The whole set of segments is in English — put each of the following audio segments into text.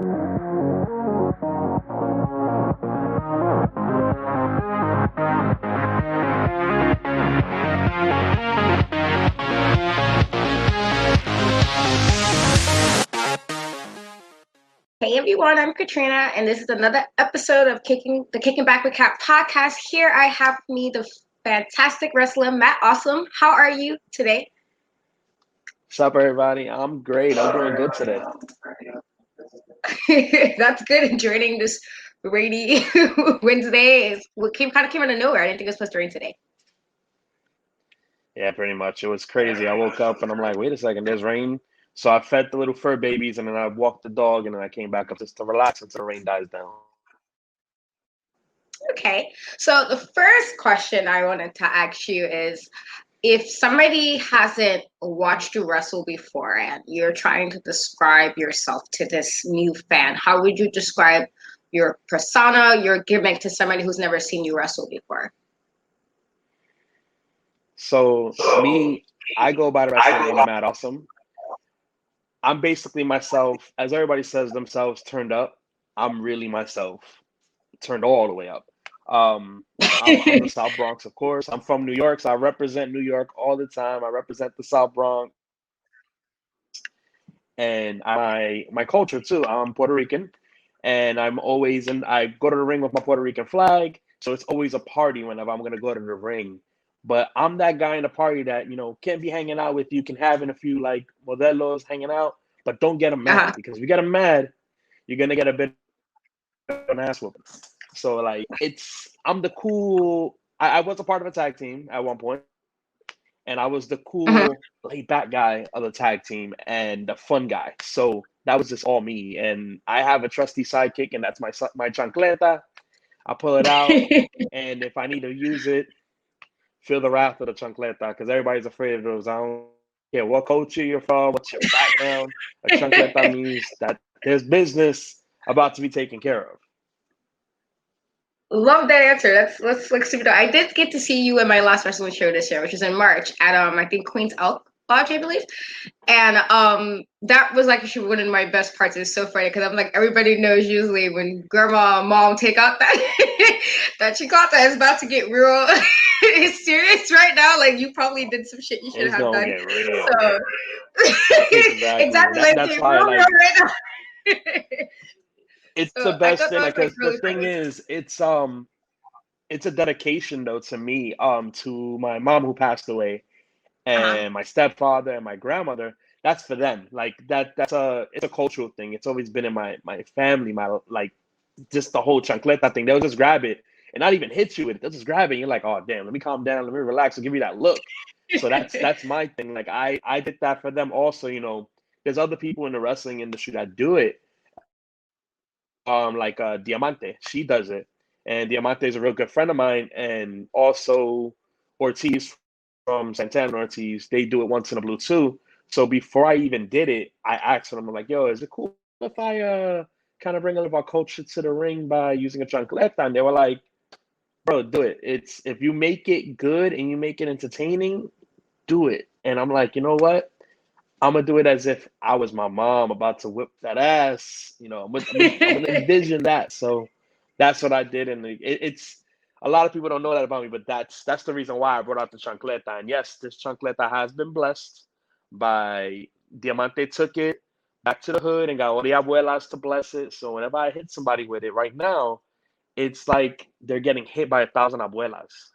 Hey everyone, I'm Katrina, and this is another episode of Kicking Back with Kat podcast. Here I have with me the fantastic wrestler Matt Awesome. How are you today? What's up, everybody? I'm great. I'm doing good today. That's good. Joining this rainy Wednesday is what kind of came out of nowhere. I didn't think it was supposed to rain today. Yeah, pretty much. It was crazy. I woke up and I'm like, wait a second, there's rain. So I fed the little fur babies and then I walked the dog and then I came back up just to relax until the rain dies down. Okay, so the first question I wanted to ask you is, if somebody hasn't watched you wrestle before and you're trying to describe yourself to this new fan, how would you describe your persona, your gimmick to somebody who's never seen you wrestle before? So me, I go by the wrestler name Mad Awesome. I'm basically myself, as everybody says themselves, turned up. I'm really myself, turned all the way up. I'm from the South Bronx, of course. I'm from New York, so I represent New York all the time. I represent the South Bronx and my culture too. I'm Puerto Rican, and I'm always in. I go to the ring with my Puerto Rican flag, so it's always a party whenever I'm gonna go to the ring. But I'm that guy in the party that can't be hanging out with you, can having a few like modelos hanging out, but don't get them Uh-huh. mad because if you get them mad, you're gonna get a bit of an ass whooping. So like I'm the cool. I was a part of a tag team at one point, and I was the Mhm. cool laid back guy of the tag team and the fun guy. So that was just all me. And I have a trusty sidekick, and that's my chancleta. I pull it out, and if I need to use it, feel the wrath of the chancleta because everybody's afraid of those. I don't care what culture you're from, what's your background. A chancleta means that there's business about to be taken care of. Love that answer. That's like super dope. I did get to see you in my last wrestling show this year, which was in March at I think Queen's Elk Lodge, I believe. And that was like actually one of my best parts. It's so funny because I'm like, everybody knows usually when grandma and mom take out that that chicota is about to get real serious right now. Like you probably did some shit you should It's have gonna done. get real. So Exactly. exactly, like That's get why real like right now. it's the So I best thought thing. that Like, was like 'cause the really thing funny. is, it's a dedication though to me, to my mom who passed away, Uh-huh. and my stepfather and my grandmother. That's for them. Like it's a cultural thing. It's always been in my family. My like just the whole chancleta thing. They'll just grab it and not even hit you with it. They'll just grab it. And you're like, oh damn, let me calm down, let me relax, and give you that look. So that's my thing. Like I did that for them also. There's other people in the wrestling industry that do it. Like Diamante, she does it, and Diamante is a real good friend of mine, and also Ortiz from Santana Ortiz. They do it once in a blue too. So before I even did it, I asked them, I'm like, yo, is it cool if I kind of bring a little of our culture to the ring by using a chancleta? And they were like, bro, do it. It's if you make it good and you make it entertaining, do it. And I'm like, you know what? I'm gonna do it as if I was my mom about to whip that ass. I'm gonna envision that. So that's what I did, and it's a lot of people don't know that about me, but that's the reason why I brought out the chancleta. And yes, this chancleta has been blessed by Diamante. Took it back to the hood and got all the abuelas to bless it. So whenever I hit somebody with it right now, it's like they're getting hit by 1,000 abuelas.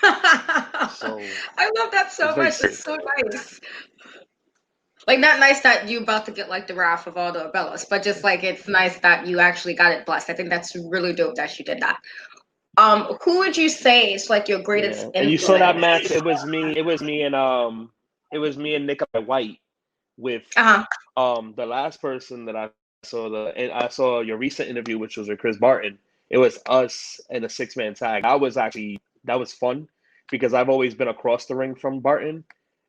So I love that it's so very much. It's sick. so nice. Like not nice that you about to get like the wrath of all the Bellas, but just like it's nice that you actually got it blessed. I think that's really dope that you did that. Who would you say is like your greatest Yeah, and you saw that influence? match. It was me and Nikolai White with Uh-huh. the last person that I saw your recent interview, which was with Chris Barton. It was us in a 6-man tag. That was fun because I've always been across the ring from Barton,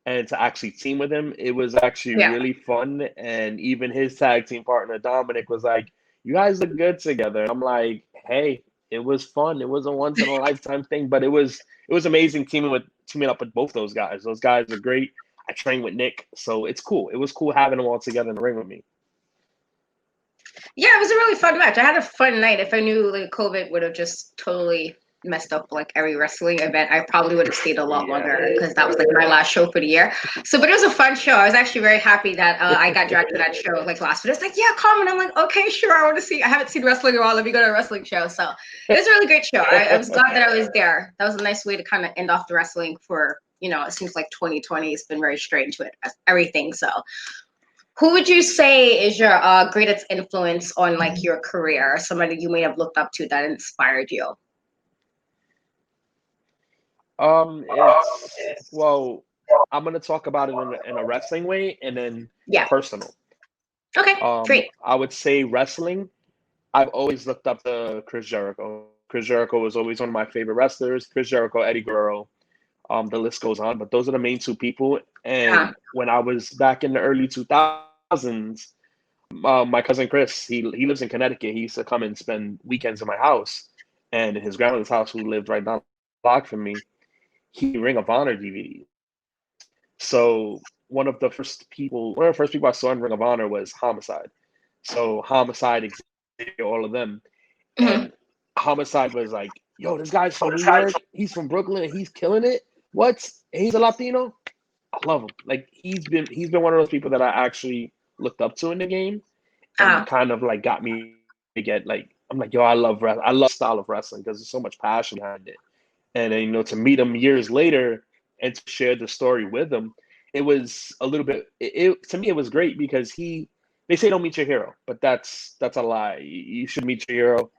and to actually team with him, it was actually Yeah. really fun. And even his tag team partner Dominic was like, "You guys look good together." And I'm like, "Hey, it was fun. It was a once in a lifetime thing, but it was amazing teaming up with both those guys. Those guys are great. I trained with Nick, so it's cool. It was cool having them all together in the ring with me. Yeah, it was a really fun match. I had a fun night. If I knew like COVID would have just totally messed up like every wrestling event, I probably would have stayed a lot Yeah. longer because that was like my last show for the year. So, but it was a fun show. I was actually very happy that I got dragged to that show like last minute. It's like, yeah, come. And I'm like, okay, sure. I want to see. I haven't seen wrestling in a while. Let me go to a wrestling show. So it was a really great show. I was glad that I was there. That was a nice way to kind of end off the wrestling for, it seems like 2020 has been very strange with everything. So who would you say is your greatest influence on like your career? Somebody you may have looked up to that inspired you? It's well, I'm gonna talk about it in a wrestling way and then Yeah. personal. Okay. Great. I would say wrestling. I've always looked up to Chris Jericho. Chris Jericho was always one of my favorite wrestlers. Chris Jericho, Eddie Guerrero. The list goes on, but those are the main two people. Uh, And when I was back in the early 2000s, my cousin Chris, he lives in Connecticut. He used to come and spend weekends in my house, and in his grandmother's house, who lived right down the block from me. He Ring of Honor DVDs. So one of the first people I saw in Ring of Honor was Homicide. So Homicide, Xavier, all of them, mhm. and Homicide was like, "Yo, this guy's from New York. He's from Brooklyn, and he's killing it. What? And he's a Latino. I love him. Like he's been one of those people that I actually looked up to in the game, and Uh, kind of like got me to get like I'm like, yo, I love wrestling. I love style of wrestling because there's so much passion behind it. And then, to meet him years later and to share the story with him, it was a little bit. To me, it was great because they say don't meet your hero, but that's a lie. You should meet your hero,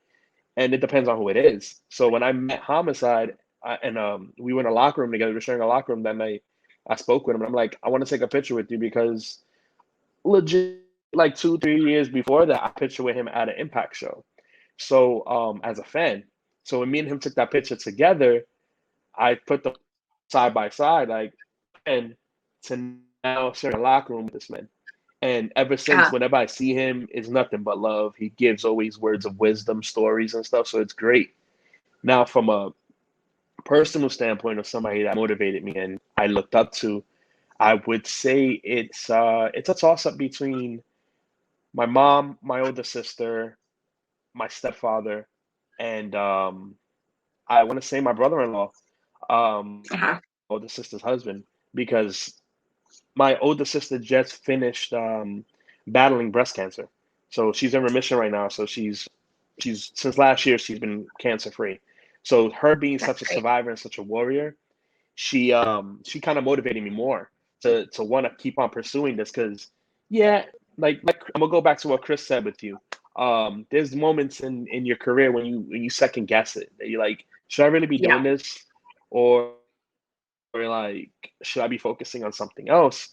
and it depends on who it is. So when I met Homicide, and we were in a locker room together, we were sharing a locker room that night. I spoke with him, and I'm like, I want to take a picture with you because legit, like 2 3 years before that, I pictured with him at an Impact show. So as a fan, so when me and him took that picture together, I put them side by side, like and to now sharing a locker room with this man. And ever since, uh, whenever I see him, it's nothing but love. He gives always words of wisdom, stories and stuff. So it's great. Now, from a personal standpoint of somebody that motivated me and I looked up to, I would say it's a toss up between my mom, my older sister, my stepfather, and I want to say my brother-in-law, uh, older sister's husband, because my older sister just finished battling breast cancer. So she's in remission right now. So she's since last year she's been cancer free. So her being that's such a great. survivor and such a warrior, she kind of motivated me more to want to keep on pursuing this because yeah, like I'm gonna go back to what Chris said with you. There's moments in your career when you second guess it. That you're like, should I really be Yeah. doing this, or like should I be focusing on something else?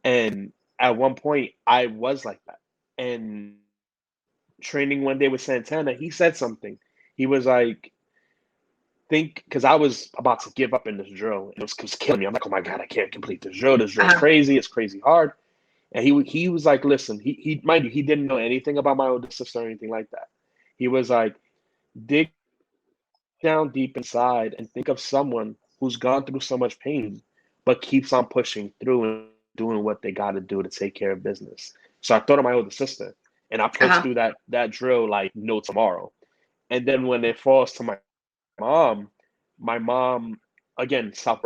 And at one point, I was like that. And training one day with Santana, he said something. He was like, think, because I was about to give up in this drill. It was killing me. I'm like, oh my God, I can't complete this drill. This drill's Uh, crazy. It's crazy hard. And he was like, listen, he mind you, he didn't know anything about my older sister or anything like that. He was like, dig down deep inside and think of someone who's gone through so much pain, but keeps on pushing through and doing what they got to do to take care of business. So I thought of my older sister, and I pushed uh, through that drill like no tomorrow. And then when it falls to mom, my mom again South Bronx.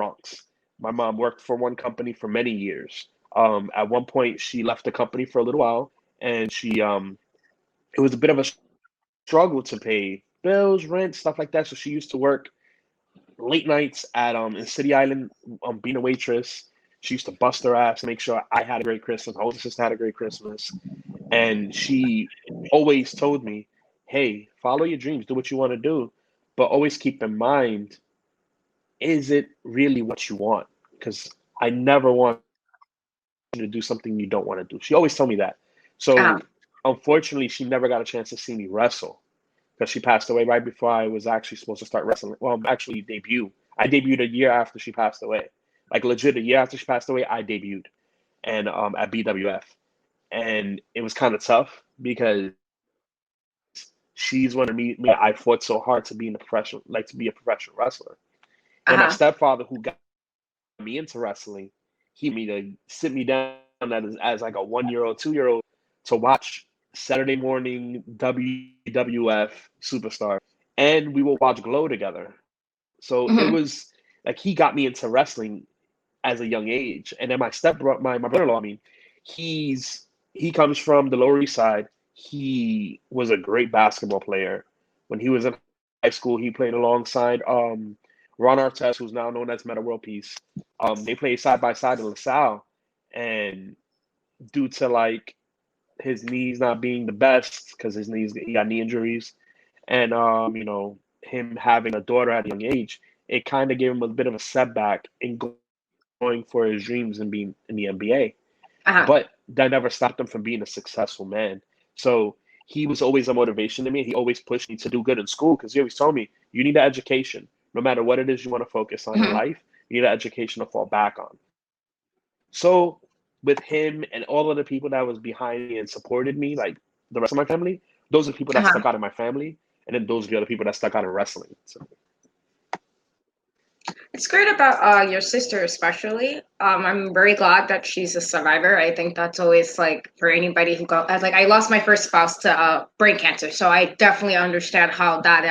My mom worked for one company for many years. At one point, she left the company for a little while, and it was a bit of a struggle to pay bills, rent, stuff like that. So she used to work late nights at in City Island, being a waitress. She used to bust her ass to make sure I had a great Christmas. My older sister had a great Christmas, and she always told me, "Hey, follow your dreams, do what you want to do, but always keep in mind, is it really what you want? Because I never want you to do something you don't want to do." She always told me that. uh, So unfortunately, she never got a chance to see me wrestle because she passed away right before I was actually supposed to start wrestling. Well, actually debut. I debuted a year after she passed away. Like legit, a year after she passed away, I debuted and at BWF, and it was kind of tough because she's one of me. I fought so hard to be in a professional, like to be a professional wrestler. And my uh, stepfather, who got me into wrestling, he me to sit me down as like a 1 year old, 2 year old to watch Saturday morning WWF superstar, and we will watch Glow together. So it Hmm. was like he got me into wrestling as a young age. And then my brother-in-law, I mean, he comes from the Lower East Side. He was a great basketball player. When he was in high school, he played alongside Ron Artest, who's now known as Meta World Peace. They played side by side in LaSalle, and due to like his knees not being the best because he got knee injuries, and him having a daughter at a young age, it kind of gave him a bit of a setback in going for his dreams and being in the NBA. But Uh-huh. that never stopped him from being a successful man. So he was always a motivation to me. He always pushed me to do good in school because he always told me, you need an education. No matter what it is you want to focus on in Hmm. life, you need an education to fall back on. So with him and all of the people that was behind me and supported me, like the rest of my family, those are the people that stuck out Uh-huh. in my family. And then those are the other people that stuck out in wrestling. So It's great about your sister, especially. I'm very glad that she's a survivor. I think that's always like for anybody who got like I lost my first spouse to brain cancer, so I definitely understand how that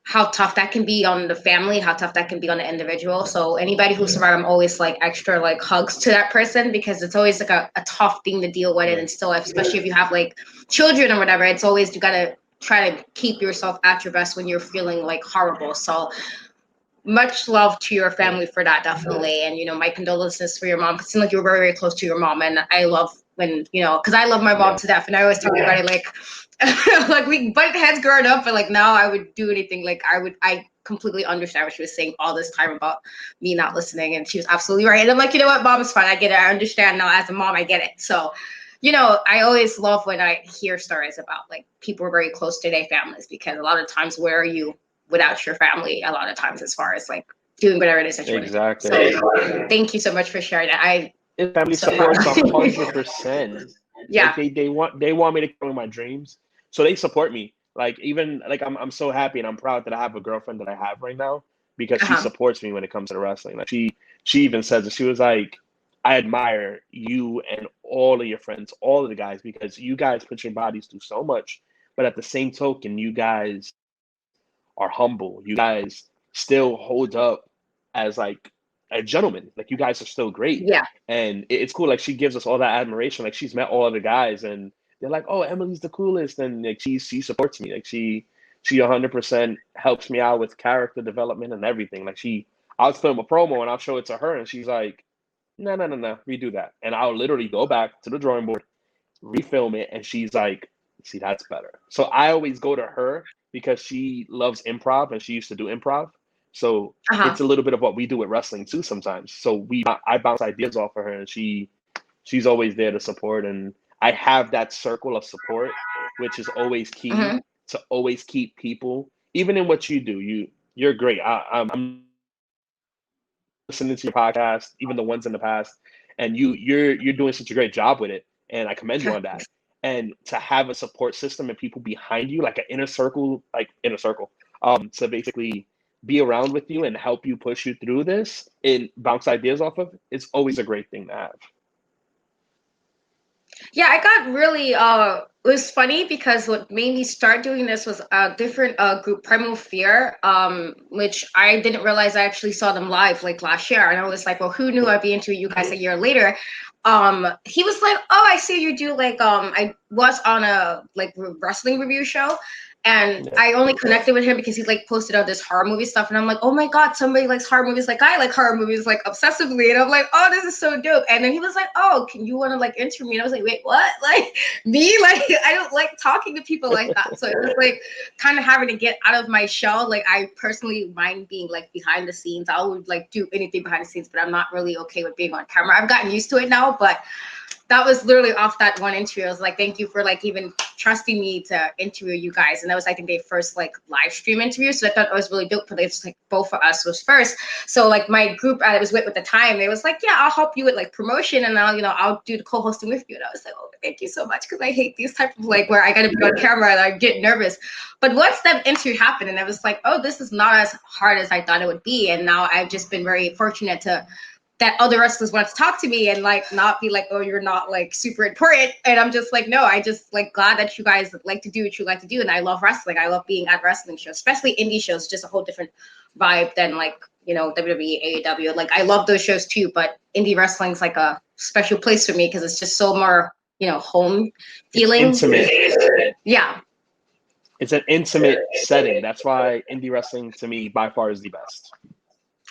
how tough that can be on the family, how tough that can be on the individual. So anybody who survived, I'm always like extra like hugs to that person because it's always like a tough thing to deal with, yeah, and still, especially if you have like children or whatever, it's always you gotta try to keep yourself at your best when you're feeling like horrible. So much love to your yeah, family for that, definitely. And my condolences for your mom. It seemed like you were very, very close to your mom, and I love when because I love my mom yeah. to death, and I always tell everybody like, like we butted heads growing up, but like now I would do anything. Like I completely understand what she was saying all this time about me not listening, and she was absolutely right. And I'm like, you know what, mom, it's fine. I get it. I understand now. As a mom, I get it. So. I always love when I hear stories about like people are very close to their families because a lot of times, where are you without your family a lot of times as far as like doing whatever it is that you want to do. Exactly. So thank you so much for sharing that. I His family so supports 100%. Like yeah. they want me to kill my dreams. So they support me. Like even like I'm so happy and I'm proud that I have a girlfriend that I have right now because she Uh-huh. supports me when it comes to wrestling. Like she even says it. She was like, I admire you and all of your friends, all of the guys, because you guys put your bodies through so much, but at the same token, you guys are humble. You guys still hold up as like a gentleman. Like you guys are still great. Yeah. And it's cool. Like she gives us all that admiration. Like she's met all of the guys and they're like, oh, Emily's the coolest. And like she supports me. Like she 100% helps me out with character development and everything. Like I'll film a promo and I'll show it to her and she's like, no, no, no, no, redo that. And I'll literally go back to the drawing board, refilm it, and she's like, see, that's better. So I always go to her because she loves improv and she used to do improv. So Uh-huh. it's a little bit of what we do with wrestling too sometimes. So I bounce ideas off of her and she's always there to support and I have that circle of support, which is always key Hmm. to always keep people, even in what you do. You're great. I'm listening to your podcast, even the ones in the past, and you're doing such a great job with it, and I commend you on that. And to have a support system and people behind you, like an inner circle, to basically be around with you and help you push you through this and bounce ideas off of, it's always a great thing to have. Yeah, I got really it was funny because what made me start doing this was a different group, Primal Fear, which I didn't realize I actually saw them live like last year. And I was like, well, who knew I'd be into you guys a year later? He was like, oh, I see you do like I was on a like wrestling review show. And Yeah. I only connected with him because he like posted all this horror movie stuff, and I'm like, oh my god, somebody likes horror movies like I like horror movies like obsessively, and I'm like, oh, this is so dope. And then he was like, oh, can you want to like interview me? And I was like, wait, what? Like me? Like I don't like talking to people like that. So it was like kind of having to get out of my shell. Like I personally mind being like behind the scenes. I would like do anything behind the scenes, but I'm not really okay with being on camera. I've gotten used to it now, but that was literally off that one interview. I was like, thank you for like even trusting me to interview you guys. And that was, I think, their first like live stream interview. So I thought it was really dope for like both of us was first. So like my group I was with at the time, they was like, yeah, I'll help you with like promotion and I'll do the co-hosting with you. And I was like, oh, thank you so much. Cause I hate these type of like where I gotta be on camera and I get nervous. But once that interview happened and I was like, oh, this is not as hard as I thought it would be. And now I've just been very fortunate to that other wrestlers want to talk to me and like not be like, oh, you're not like super important. And I'm just like, no, I just like glad that you guys like to do what you like to do. And I love wrestling. I love being at wrestling shows, especially indie shows, just a whole different vibe than like, you know, WWE, AEW. Like I love those shows too, but indie wrestling is like a special place for me because it's just so more, you know, home It's feeling. intimate. Yeah. It's an intimate setting. That's why indie wrestling to me by far is the best.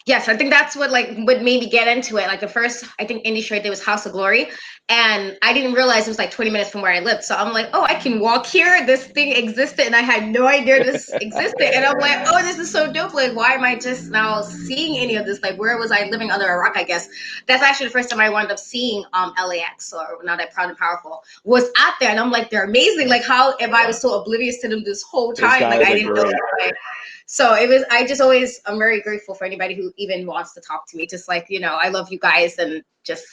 Yes, I think that's what made me get into it. Like the first, I think indie show I did was House of Glory, and I didn't realize it was like 20 minutes from where I lived. So I'm like, oh, I can walk here. This thing existed, and I had no idea this existed. And I'm like, oh, this is so dope. Like, why am I just now seeing any of this? Like, where was I living under a rock? I guess that's actually the first time I wound up seeing LAX, or Now That Proud and Powerful, was out there, and I'm like, they're amazing. Like, how am I was so oblivious to them this whole time? Like, I didn't know that. So it was, I'm very grateful for anybody who even wants to talk to me. Just like, you know, I love you guys and just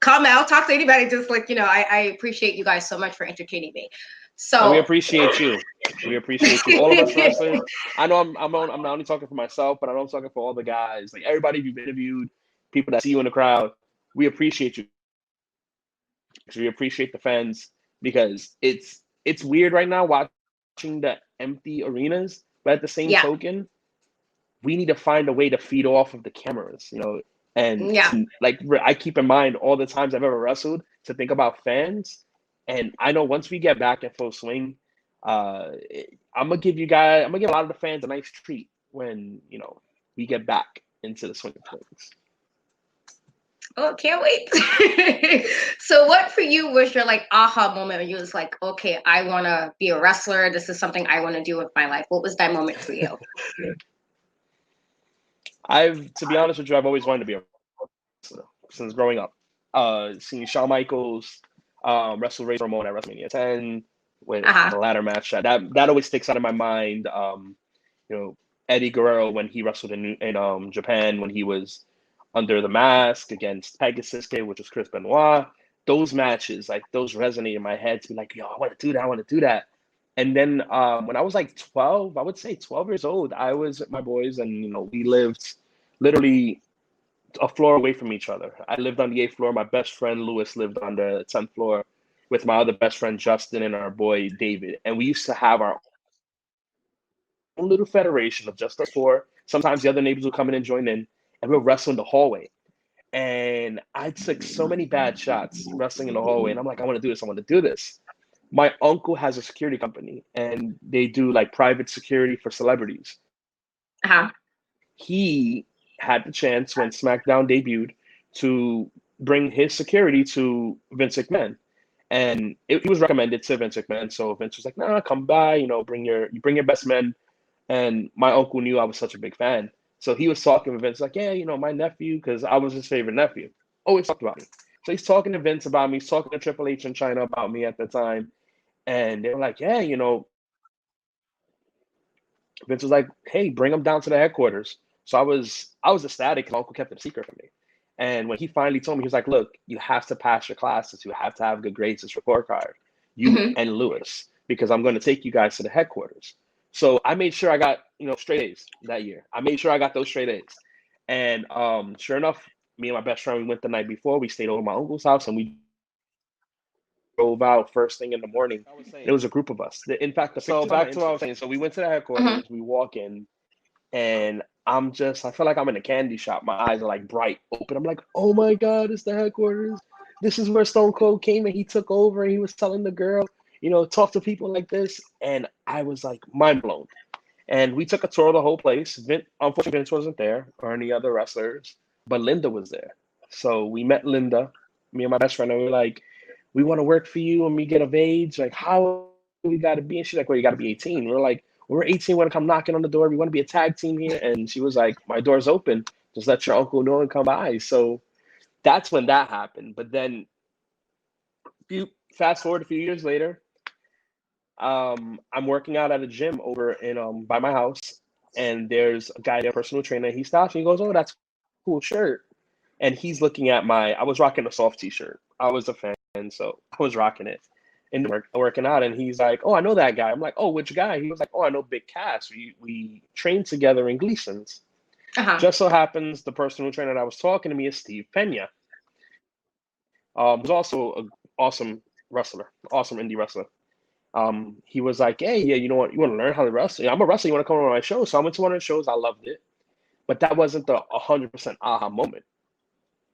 come out, talk to anybody. Just like, you know, I appreciate you guys so much for entertaining me. So and we appreciate you. We appreciate you. All of us wrestlers. I know I'm not only talking for myself, but I know I'm talking for all the guys. Like everybody you've interviewed, people that see you in the crowd. We appreciate you. We appreciate the fans because it's weird right now watching the empty arenas, but at the same yeah, token, we need to find a way to feed off of the cameras, you know. And yeah. like I keep in mind all the times I've ever wrestled to think about fans, and I know once we get back in full swing, I'm gonna give a lot of the fans a nice treat when you know we get back into the swing of things. Oh, can't wait. So what for you was your like aha moment when you was like, okay, I want to be a wrestler. This is something I want to do with my life. What was that moment for you? To be honest with you, I've always wanted to be a wrestler since growing up. Seeing Shawn Michaels wrestle Razor Ramon at WrestleMania 10 with the ladder match, that always sticks out in my mind. You know, Eddie Guerrero when he wrestled in Japan when he was under the mask against Pegasus Kid, which was Chris Benoit. Those matches, like those resonate in my head to be like, yo, I want to do that. I want to do that. And then when I was like 12, I would say 12 years old, I was with my boys and, you know, we lived literally a floor away from each other. I lived on the 8th floor. My best friend, Lewis, lived on the 10th floor with my other best friend, Justin, and our boy, David. And we used to have our own little federation of just us four. Sometimes the other neighbors would come in and join in, and we'll wrestle in the hallway. And I took so many bad shots wrestling in the hallway. And I'm like, I want to do this. I want to do this. My uncle has a security company and they do like private security for celebrities. He had the chance when SmackDown debuted to bring his security to Vince McMahon. And he was recommended to Vince McMahon. So Vince was like, nah, come by, you know, bring your best men. And my uncle knew I was such a big fan. So he was talking to Vince, like, yeah, you know, my nephew, because I was his favorite nephew, always talked about me. So he's talking to Vince about me. He's talking to Triple H in China about me at the time. And they were like, yeah, you know, Vince was like, hey, bring him down to the headquarters. So I was ecstatic because my uncle kept it a secret from me. And when he finally told me, he was like, look, you have to pass your classes. You have to have good grades. This report card, you and Lewis, because I'm going to take you guys to the headquarters. So I made sure I got, you know, straight A's that year. I made sure I got those straight A's. And sure enough, me and my best friend, we went the night before. We stayed over my uncle's house and we drove out first thing in the morning. It was a group of us. In fact, so back to what I was saying. So we went to the headquarters. We walk in, and I feel like I'm in a candy shop. My eyes are like bright open. I'm like, oh my God, it's the headquarters. This is where Stone Cold came and he took over and he was telling the girl, you know, talk to people like this. And I was like mind blown. And we took a tour of the whole place. Unfortunately, Vince wasn't there or any other wrestlers, but Linda was there. So we met Linda, me and my best friend, and we were like, we want to work for you when we get of age. Like, how we got to be? And she's like, well, you got to be 18. We're like, we're 18. We want to come knocking on the door. We want to be a tag team here. And she was like, my door's open. Just let your uncle know and come by. So that's when that happened. But then fast forward a few years later, I'm working out at a gym over in by my house, and there's a guy there, personal trainer. He stops and he goes, "Oh, that's a cool shirt." And he's looking at I was rocking a soft t-shirt. I was a fan, so I was rocking it and working out. And he's like, "Oh, I know that guy." I'm like, "Oh, which guy?" He was like, "Oh, I know Big Cass. We trained together in Gleason's." Uh-huh. Just so happens the personal trainer that was talking to me is Steve Pena. Who's also an awesome wrestler, awesome indie wrestler. He was like, hey, yeah, you know what? You want to learn how to wrestle? Yeah, I'm a wrestler. You want to come on my show? So I went to one of the shows. I loved it. But that wasn't the 100% aha moment.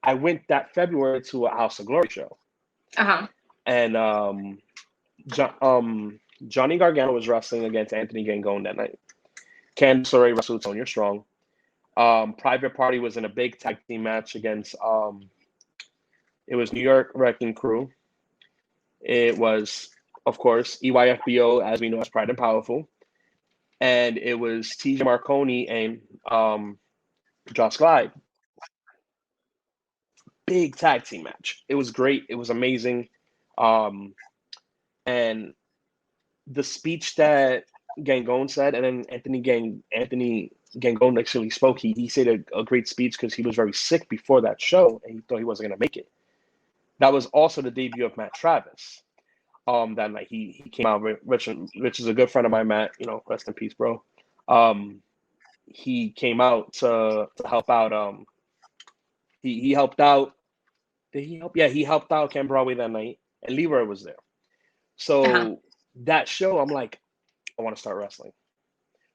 I went that February to a House of Glory show. Uh-huh. And Johnny Gargano was wrestling against Anthony Gangone that night. Candice LeRae wrestled Sonya Strong. Private Party was in a big tag team match against it was New York Wrecking Crew. It was, of course, EYFBO, as we know as Pride and Powerful. And it was TJ Marconi and Josh Glide. Big tag team match. It was great. It was amazing. And the speech that Gangone said, and then Anthony Gangone actually spoke. He said a great speech because he was very sick before that show and he thought he wasn't going to make it. That was also the debut of Matt Travis. That night he came out. Rich is a good friend of mine, Matt. You know, rest in peace, bro. He came out to help out. He helped out. Did he help? Yeah, he helped out Ken Broadway that night, and Leroy was there. Uh-huh. So that show, I'm like, I want to start wrestling.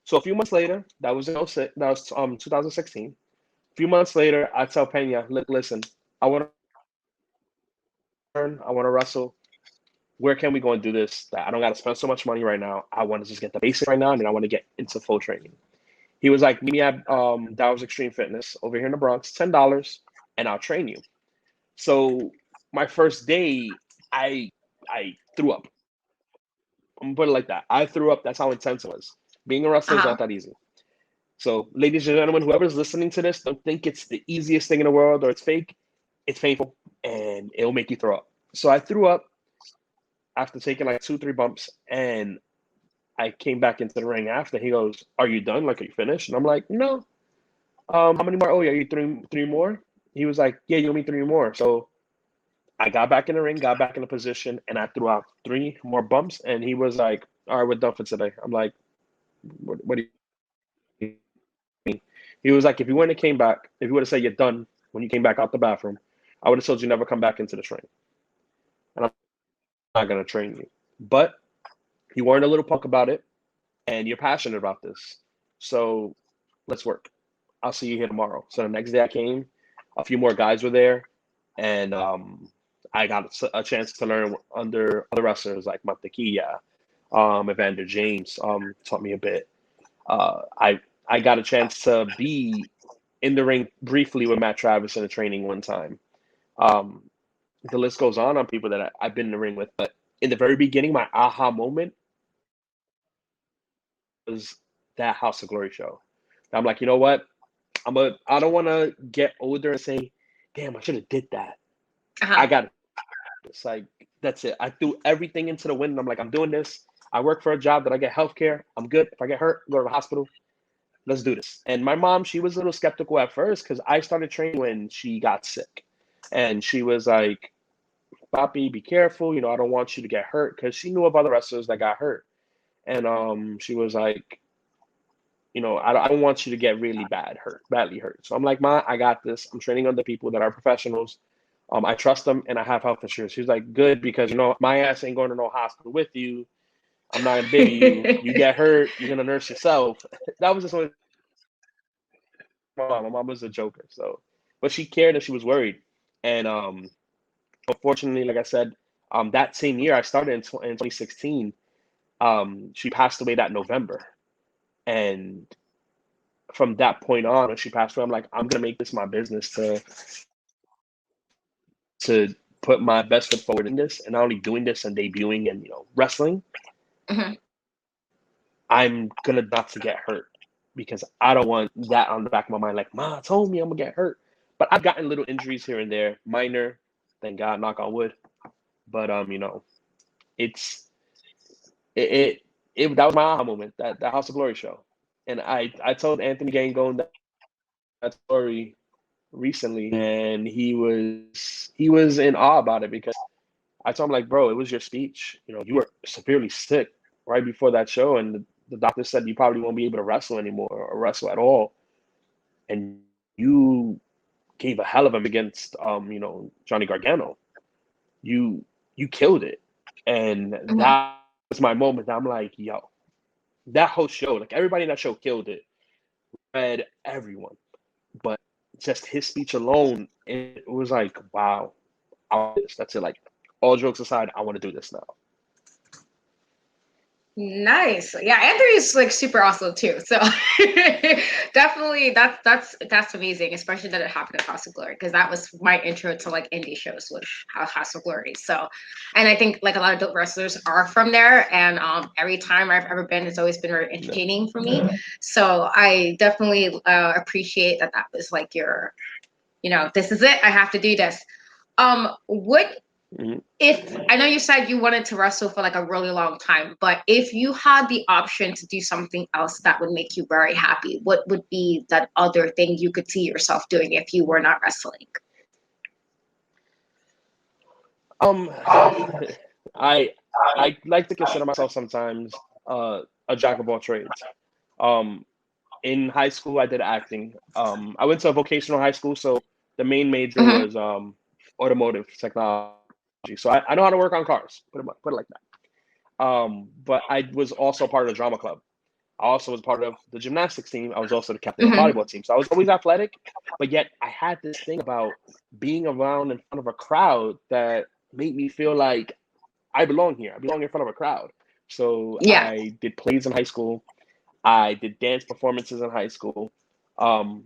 So a few months later, that was 2016. A few months later, I tell Pena, look, listen, I want to learn, I want to wrestle. Where can we go and do this? That I don't got to spend so much money right now. I want to just get the basics right now, and then I want to get into full training. He was like, meet me at Dow's Extreme Fitness over here in the Bronx, $10, and I'll train you. So my first day, I threw up. I'm gonna put it like that. I threw up. That's how intense it was. Being a wrestler is Uh-huh. not that easy. So, ladies and gentlemen, whoever's listening to this, don't think it's the easiest thing in the world or it's fake. It's painful and it'll make you throw up. So I threw up after taking like 2, 3 bumps, and I came back into the ring after. He goes, "Are you done? Like, are you finished?" And I'm like, "No." How many more? Oh yeah, you three more. He was like, "Yeah, you owe me 3 more." So I got back in the ring, got back in the position, and I threw out 3 more bumps. And he was like, "All right, we're done for today." I'm like, "What do you mean?" He was like, "If you wouldn't have came back, if you would have said you're done when you came back out the bathroom, I would have told you never come back into this ring, and I'm not gonna train you." But you weren't a little punk about it, and you're passionate about this, so let's work. I'll see you here tomorrow. So the next day I came, a few more guys were there, and I got a chance to learn under other wrestlers like Mantequilla, Evander James taught me a bit. I got a chance to be in the ring briefly with Matt Travis in a training one time. Um, the list goes on people that I've been in the ring with, but in the very beginning, my aha moment was that House of Glory show. I'm like, you know what? I don't want to get older and say, damn, I should have did that. I Uh-huh. got it. It's like, that's it. I threw everything into the wind. I'm like, I'm doing this. I work for a job that I get health care. I'm good. If I get hurt, go to the hospital. Let's do this. And my mom, she was a little skeptical at first because I started training when she got sick. And she was like, Papi, be careful. You know, I don't want you to get hurt because she knew of other wrestlers that got hurt. And she was like, you know, I don't want you to get really badly hurt. So I'm like, Ma, I got this. I'm training under people that are professionals. I trust them and I have health insurance. She's like, good, because you know, my ass ain't going to no hospital with you. I'm not gonna baby you. You get hurt, you're gonna nurse yourself. That was just what my mom. My mom was a joker. So, but she cared and she was worried. And unfortunately, like I said, that same year I started in 2016. She passed away that November, and from that point on, when she passed away, I'm like, I'm gonna make this my business to put my best foot forward in this, and not only doing this and debuting and wrestling. Mhm. I'm gonna not to get hurt because I don't want that on the back of my mind. Like, Ma told me I'm gonna get hurt, but I've gotten little injuries here and there, minor, thank God, knock on wood. But it's it that was my aha moment, that House of Glory show, and I told Anthony Gangone that story recently, and he was in awe about it because I told him, like, bro, it was your speech. You were severely sick right before that show, and the doctor said you probably won't be able to wrestle anymore or wrestle at all. and you gave a hell of a against Johnny Gargano. You you killed it, and Mhm. that was my moment. I'm like, yo, that whole show, like everybody in that show killed it. Read everyone, but just his speech alone, it was like, wow, I want this. That's it. Like all jokes aside, I want to do this now. Nice. Yeah, Anthony's like super awesome too. So definitely that's amazing, especially that it happened in House of Glory, because that was my intro to like indie shows with House of Glory. So, and I think like a lot of dope wrestlers are from there, and every time I've ever been, it's always been very Yeah. entertaining for me. So I definitely appreciate that was like your, this is it. I have to do this. What Mhm. if I know you said you wanted to wrestle for like a really long time, but if you had the option to do something else that would make you very happy, what would be that other thing you could see yourself doing if you were not wrestling? Um, I I like to consider myself sometimes a jack of all trades. Um, in high school, I did acting. I went to a vocational high school, so the main major Mm-hmm. was automotive technology. So I know how to work on cars. Put it like that. But I was also part of the drama club. I also was part of the gymnastics team. I was also the captain of the Mm-hmm. volleyball team. So I was always athletic, but yet I had this thing about being around in front of a crowd that made me feel like I belong here. I belong in front of a crowd. So Yeah. I did plays in high school. I did dance performances in high school. Um,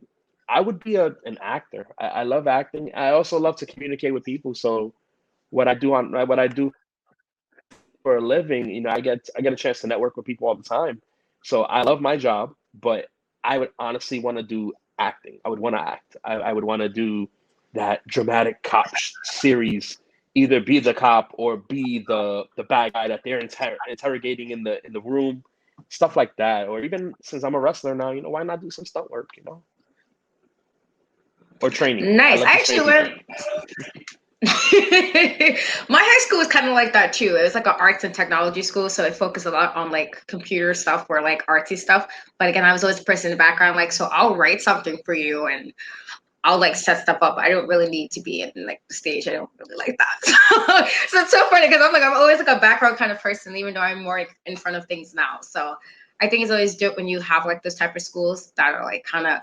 I would be an actor. I love acting. I also love to communicate with people. So what I do for a living, I get a chance to network with people all the time. So I love my job, but I would honestly want to do acting. I would want to act. I would want to do that dramatic cop series, either be the cop or be the bad guy that they're interrogating in the room, stuff like that. Or even since I'm a wrestler now, why not do some stunt work, or training. I Nice. love I to train actually people. went. My high school was kind of like that too. It was like an arts and technology school, so it focused a lot on like computer stuff or like artsy stuff. But again, I was always the person in the background, like, so I'll write something for you and I'll like set stuff up. I don't really need to be in like the stage. I don't really like that. So it's so funny because I'm always like a background kind of person, even though I'm more like, in front of things now. So I think it's always dope when you have like those type of schools that are like kind of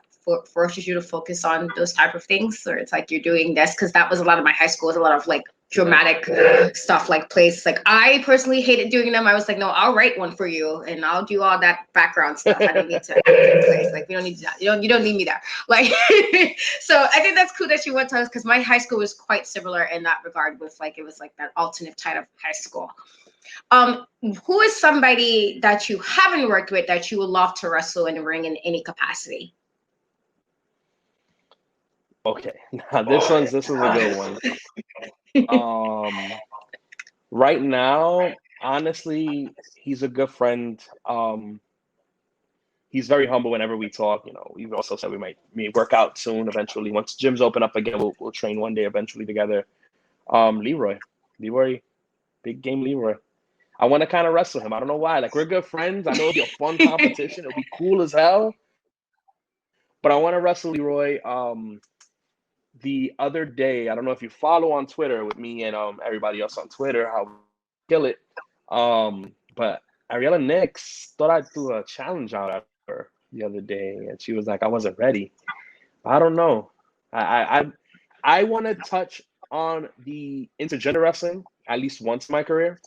forces you to focus on those type of things. Or it's like you're doing this, because that was a lot of my high school. Was a lot of like Yeah. dramatic stuff, like plays. Like I personally hated doing them. I was like, no, I'll write one for you and I'll do all that background stuff. I don't need to act in plays. Like we don't need that. You don't need me there. Like so I think that's cool that you went to us, because my high school was quite similar in that regard, with like it was like that alternate type of high school. Um, who is somebody that you haven't worked with that you would love to wrestle in the ring in any capacity? Okay. Now this is a good one. Um, right now, honestly, he's a good friend. He's very humble whenever we talk. We've also said we might work out soon eventually. Once gyms open up again, we'll train one day eventually together. Leroy, big game Leroy. I want to kind of wrestle him. I don't know why. Like we're good friends. I know it'll be a fun competition. It'll be cool as hell. But I want to wrestle Leroy. The other day, I don't know if you follow on Twitter with me and everybody else on Twitter, how we kill it. But Ariella Nix thought I threw a challenge out at her the other day, and she was like, I wasn't ready. I don't know. I want to touch on the intergender wrestling at least once in my career.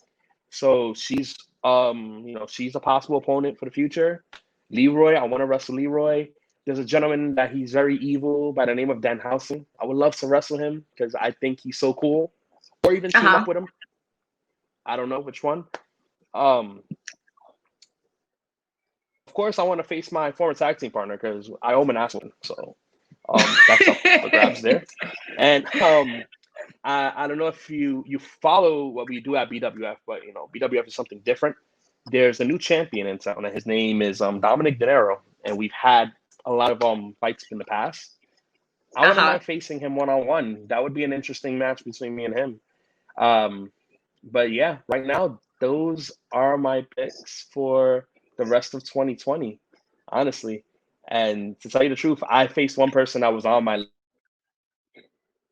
So she's a possible opponent for the future. Leroy, I want to wrestle Leroy. There's a gentleman that he's very evil by the name of Danhausen. I would love to wrestle him because I think he's so cool. Or even team Uh-huh. up with him. I don't know which one. Um, of course, I want to face my former tag team partner because I owe him an ass one. So that's up for grabs there. And I don't know if you follow what we do at BWF, but BWF is something different. There's a new champion in town, and his name is Dominic De Niro, and we've had a lot of fights in the past. I wouldn't Uh-huh. mind facing him one on one. That would be an interesting match between me and him. Um, but yeah, right now those are my picks for the rest of 2020. Honestly, And to tell you the truth, I faced one person that was on my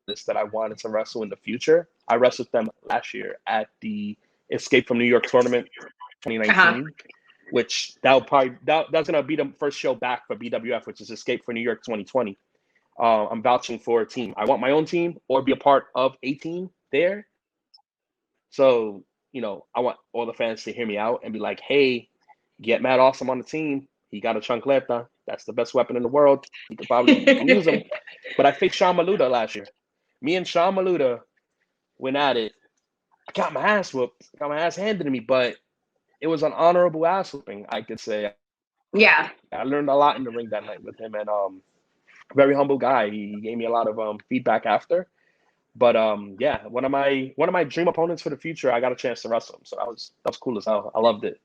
list that I wanted to wrestle in the future. I wrestled them last year at the Escape from New York tournament Uh-huh. 2019, which that's gonna be the first show back for BWF, which is Escape for New York 2020. I'm vouching for a team. I want my own team or be a part of a team there. So, I want all the fans to hear me out and be like, hey, get Mad Awesome on the team. He got a chancleta. That's the best weapon in the world. You can use him. But I faced Sean Maluda last year. Me and Sean Maluda went at it. I got my ass whooped. Got my ass handed to me, but it was an honorable ass whooping, I could say. Yeah. I learned a lot in the ring that night with him, and very humble guy. He gave me a lot of feedback after. But yeah, one of my dream opponents for the future, I got a chance to wrestle him. So that was cool as hell. I loved it.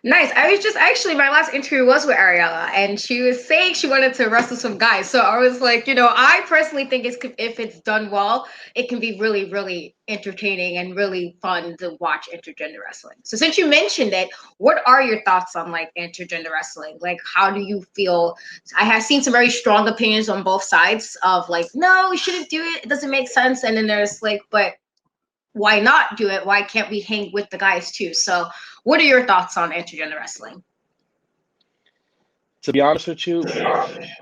Nice. I was just actually, my last interview was with Ariella, and she was saying she wanted to wrestle some guys. So I was like, I personally think if it's done well, it can be really, really entertaining and really fun to watch intergender wrestling. So since you mentioned it, what are your thoughts on like intergender wrestling? Like, how do you feel? I have seen some very strong opinions on both sides of like, no, we shouldn't do it. It doesn't make sense. And then there's like, but why not do it? Why can't we hang with the guys too? So what are your thoughts on intergender wrestling? To be honest with you,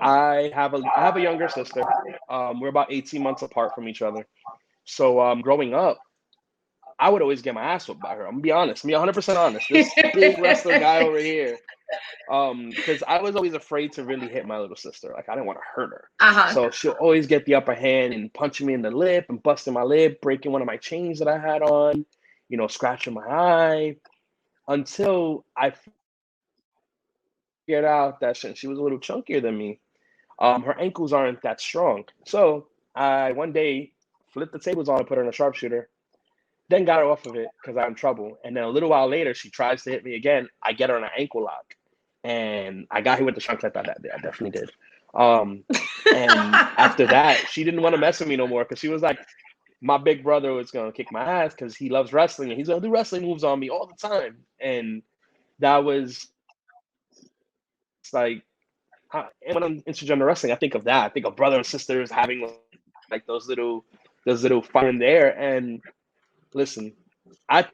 I have a younger sister. We're about 18 months apart from each other. So growing up, I would always get my ass whooped by her. I'm gonna be honest. I'm gonna be 100% honest. This big wrestler guy over here. Because I was always afraid to really hit my little sister. Like I didn't want to hurt her. Uh-huh. So she'll always get the upper hand and punching me in the lip and busting my lip, breaking one of my chains that I had on, scratching my eye, until I figured out that since she was a little chunkier than me, her ankles aren't that strong. So I one day flipped the tables on and put her in a sharpshooter, then got her off of it because I'm in trouble. And then a little while later, she tries to hit me again. I get her in an ankle lock. And I got hit with the chancleta that day. I definitely did. And after that, she didn't want to mess with me no more because she was like, my big brother was going to kick my ass because he loves wrestling and he's going to do wrestling moves on me all the time. And that was like, and when I'm intergender wrestling, I think of that. I think of brother and sisters having like those little fire in there. And listen, I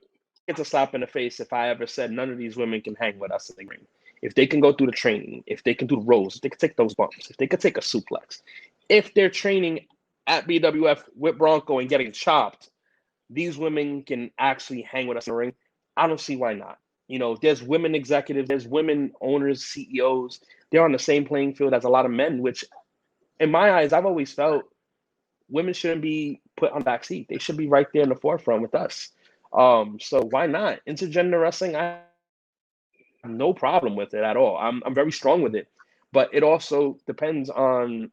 it's a slap in the face if I ever said none of these women can hang with us in the ring. If they can go through the training, if they can do the rolls, if they can take those bumps, if they can take a suplex, if they're training at BWF with Bronco and getting chopped, these women can actually hang with us in the ring. I don't see why not. There's women executives, there's women owners, CEOs. They're on the same playing field as a lot of men, which in my eyes, I've always felt women shouldn't be put on the back seat. They should be right there in the forefront with us. So why not? Intergender wrestling, I have no problem with it at all. I'm very strong with it. But it also depends on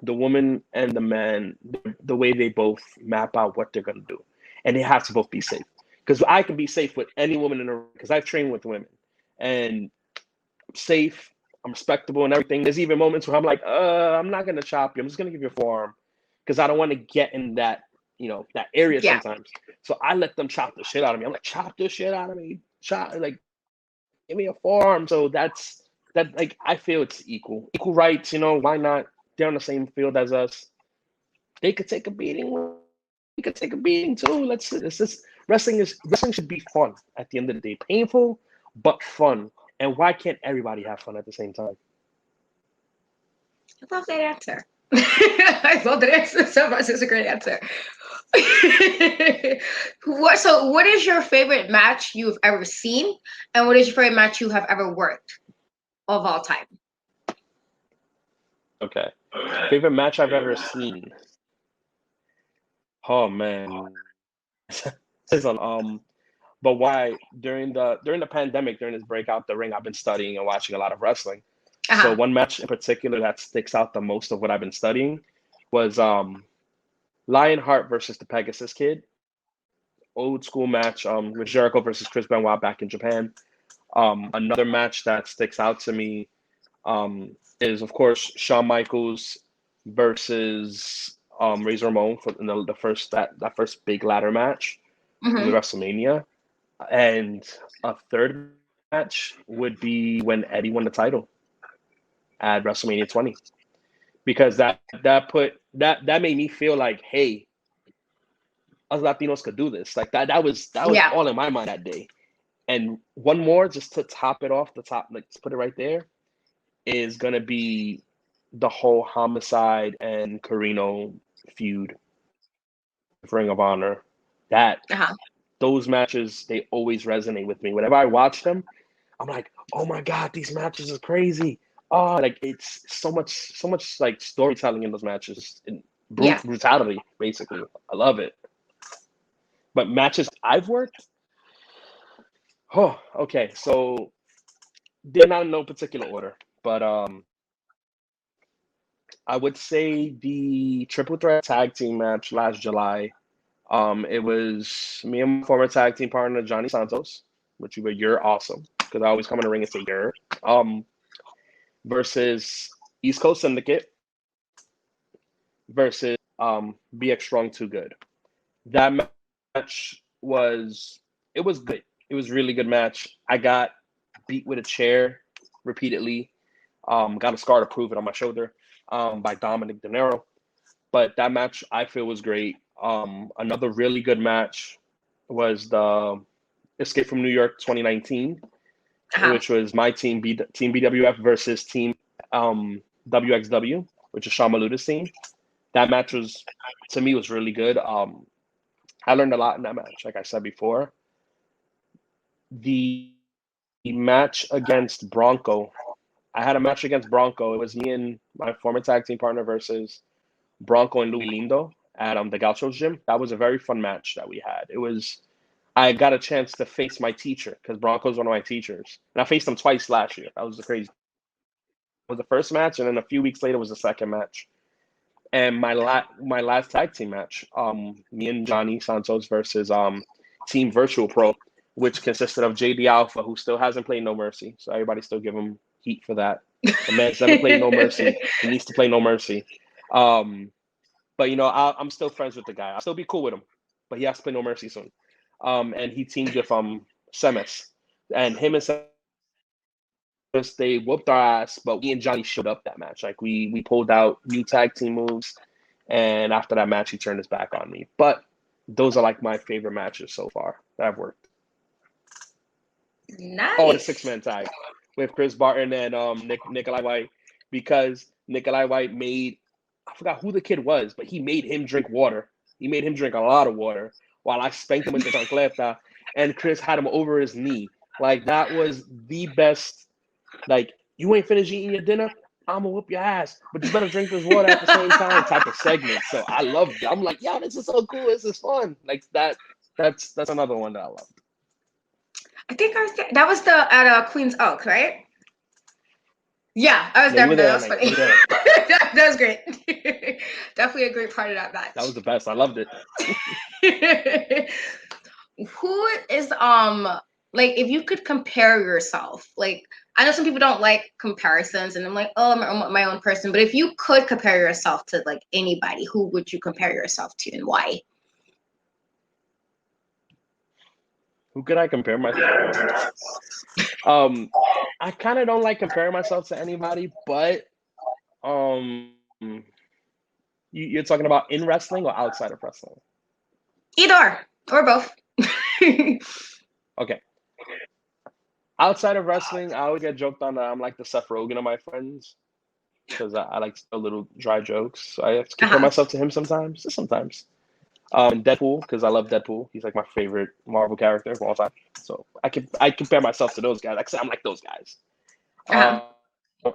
the woman and the man, the way they both map out what they're gonna do. And they have to both be safe. Because I can be safe with any woman in the room because I've trained with women. And I'm safe, I'm respectable and everything. There's even moments where I'm like, I'm not gonna chop you. I'm just gonna give you a forearm because I don't want to get in that area Yeah. sometimes. So I let them chop the shit out of me. I'm like, chop the shit out of me. Chop, like, give me a forearm. So that like I feel it's equal rights. Why not? They're on the same field as us. They could take a beating. We could take a beating too. It's just wrestling should be fun at the end of the day. Painful, but fun. And why can't everybody have fun at the same time? I love that answer. I love that answer so much. It's a great answer. What is your favorite match you've ever seen, and what is your favorite match you have ever worked of all time? Okay. Favorite match I've ever seen. Oh man. This is but why during the pandemic, during this breakout the ring, I've been studying and watching a lot of wrestling. So Uh-huh. one match in particular that sticks out the most of what I've been studying was Lionheart versus the Pegasus Kid. Old school match with Jericho versus Chris Benoit back in Japan. Another match that sticks out to me is of course Shawn Michaels versus Razor Ramon for the first that first big ladder match in Hmm. WrestleMania. And a third match would be when Eddie won the title at WrestleMania 20, because that made me feel like, hey, us Latinos could do this. Like that was Yeah. all in my mind that day. And one more, just to top it off, the top, like to put it right there, is gonna be the whole Homicide and Carino feud with Ring of Honor. That Uh-huh. those matches, they always resonate with me. Whenever I watch them, I'm like, oh my god, these matches are crazy. Oh, like it's so much like storytelling in those matches and Yeah. brutality, basically. I love it. But matches I've worked, oh, okay. So they're not in no particular order, but I would say the triple threat tag team match last July. It was me and my former tag team partner Johnny Santos, which you're awesome, because I always come in the ring and say you're versus East Coast Syndicate versus BX Strong Too Good. That match was good. It was a really good match. I got beat with a chair repeatedly. Got a scar to prove it on my shoulder by Dominic De Niro. But that match I feel was great. Another really good match was the Escape from New York 2019, Uh-huh. which was my team BWF versus team WXW, which is Sean Maluta's team. That match was, to me, was really good. I learned a lot in that match. Like I said before, the match against Bronco, I had a match against Bronco. It was me and my former tag team partner versus Bronco and Louis Lindo at the Gauchos gym. That was a very fun match that we had. It was I got a chance to face my teacher, because Bronco's one of my teachers, and I faced him twice last year. That was the crazy. It was the first match, and then a few weeks later was the second match. And my last tag team match, me and Johnny Santos versus Team Virtual Pro, which consisted of JD Alpha, who still hasn't played No Mercy, so everybody still give him heat for that. The man's never played No Mercy. He needs to play No Mercy. Um, but I'm still friends with the guy. I'll still be cool with him, but he has to play No Mercy soon. And he teamed with Semis, and him and they whooped our ass, but we and Johnny showed up that match. Like we pulled out new tag team moves, and after that match, he turned his back on me. But those are like my favorite matches so far that I've worked. Oh, the Nice. 6-man tag with Chris Barton and Nikolai White, because Nikolai White made, I forgot who the kid was, but he made him drink water. He made him drink a lot of water while I spanked him with the chancleta, and Chris had him over his knee. Like that was the best. Like, you ain't finished eating your dinner, I'm gonna whoop your ass, but you better drink this water at the same time type of segment. So I loved it. I'm like, yo, this is so cool. This is fun. Like that. That's another one that I loved. I think that was the at Queen's Oak, right? Yeah, I was Yeah, there you for were that. there That that was night. funny. You were there. That was great. Definitely a great part of that That was match. the best. I loved it. Who is like, if you could compare yourself, like, I know some people don't like comparisons, and I'm like, oh, I'm my own person, but if you could compare yourself to like anybody, who would you compare yourself to and why? Who could I compare myself? I kind of don't like comparing myself to anybody, but you're talking about in wrestling or outside of wrestling? Either or both. Okay. Outside of wrestling, I always get joked on that I'm like the Seth Rogen of my friends, because I like to tell little dry jokes. So I have to compare Uh-huh. myself to him sometimes. Just sometimes. And Deadpool, because I love Deadpool. He's like my favorite Marvel character of all time. So I compare myself to those guys. Like I said, I'm like those guys. Uh-huh.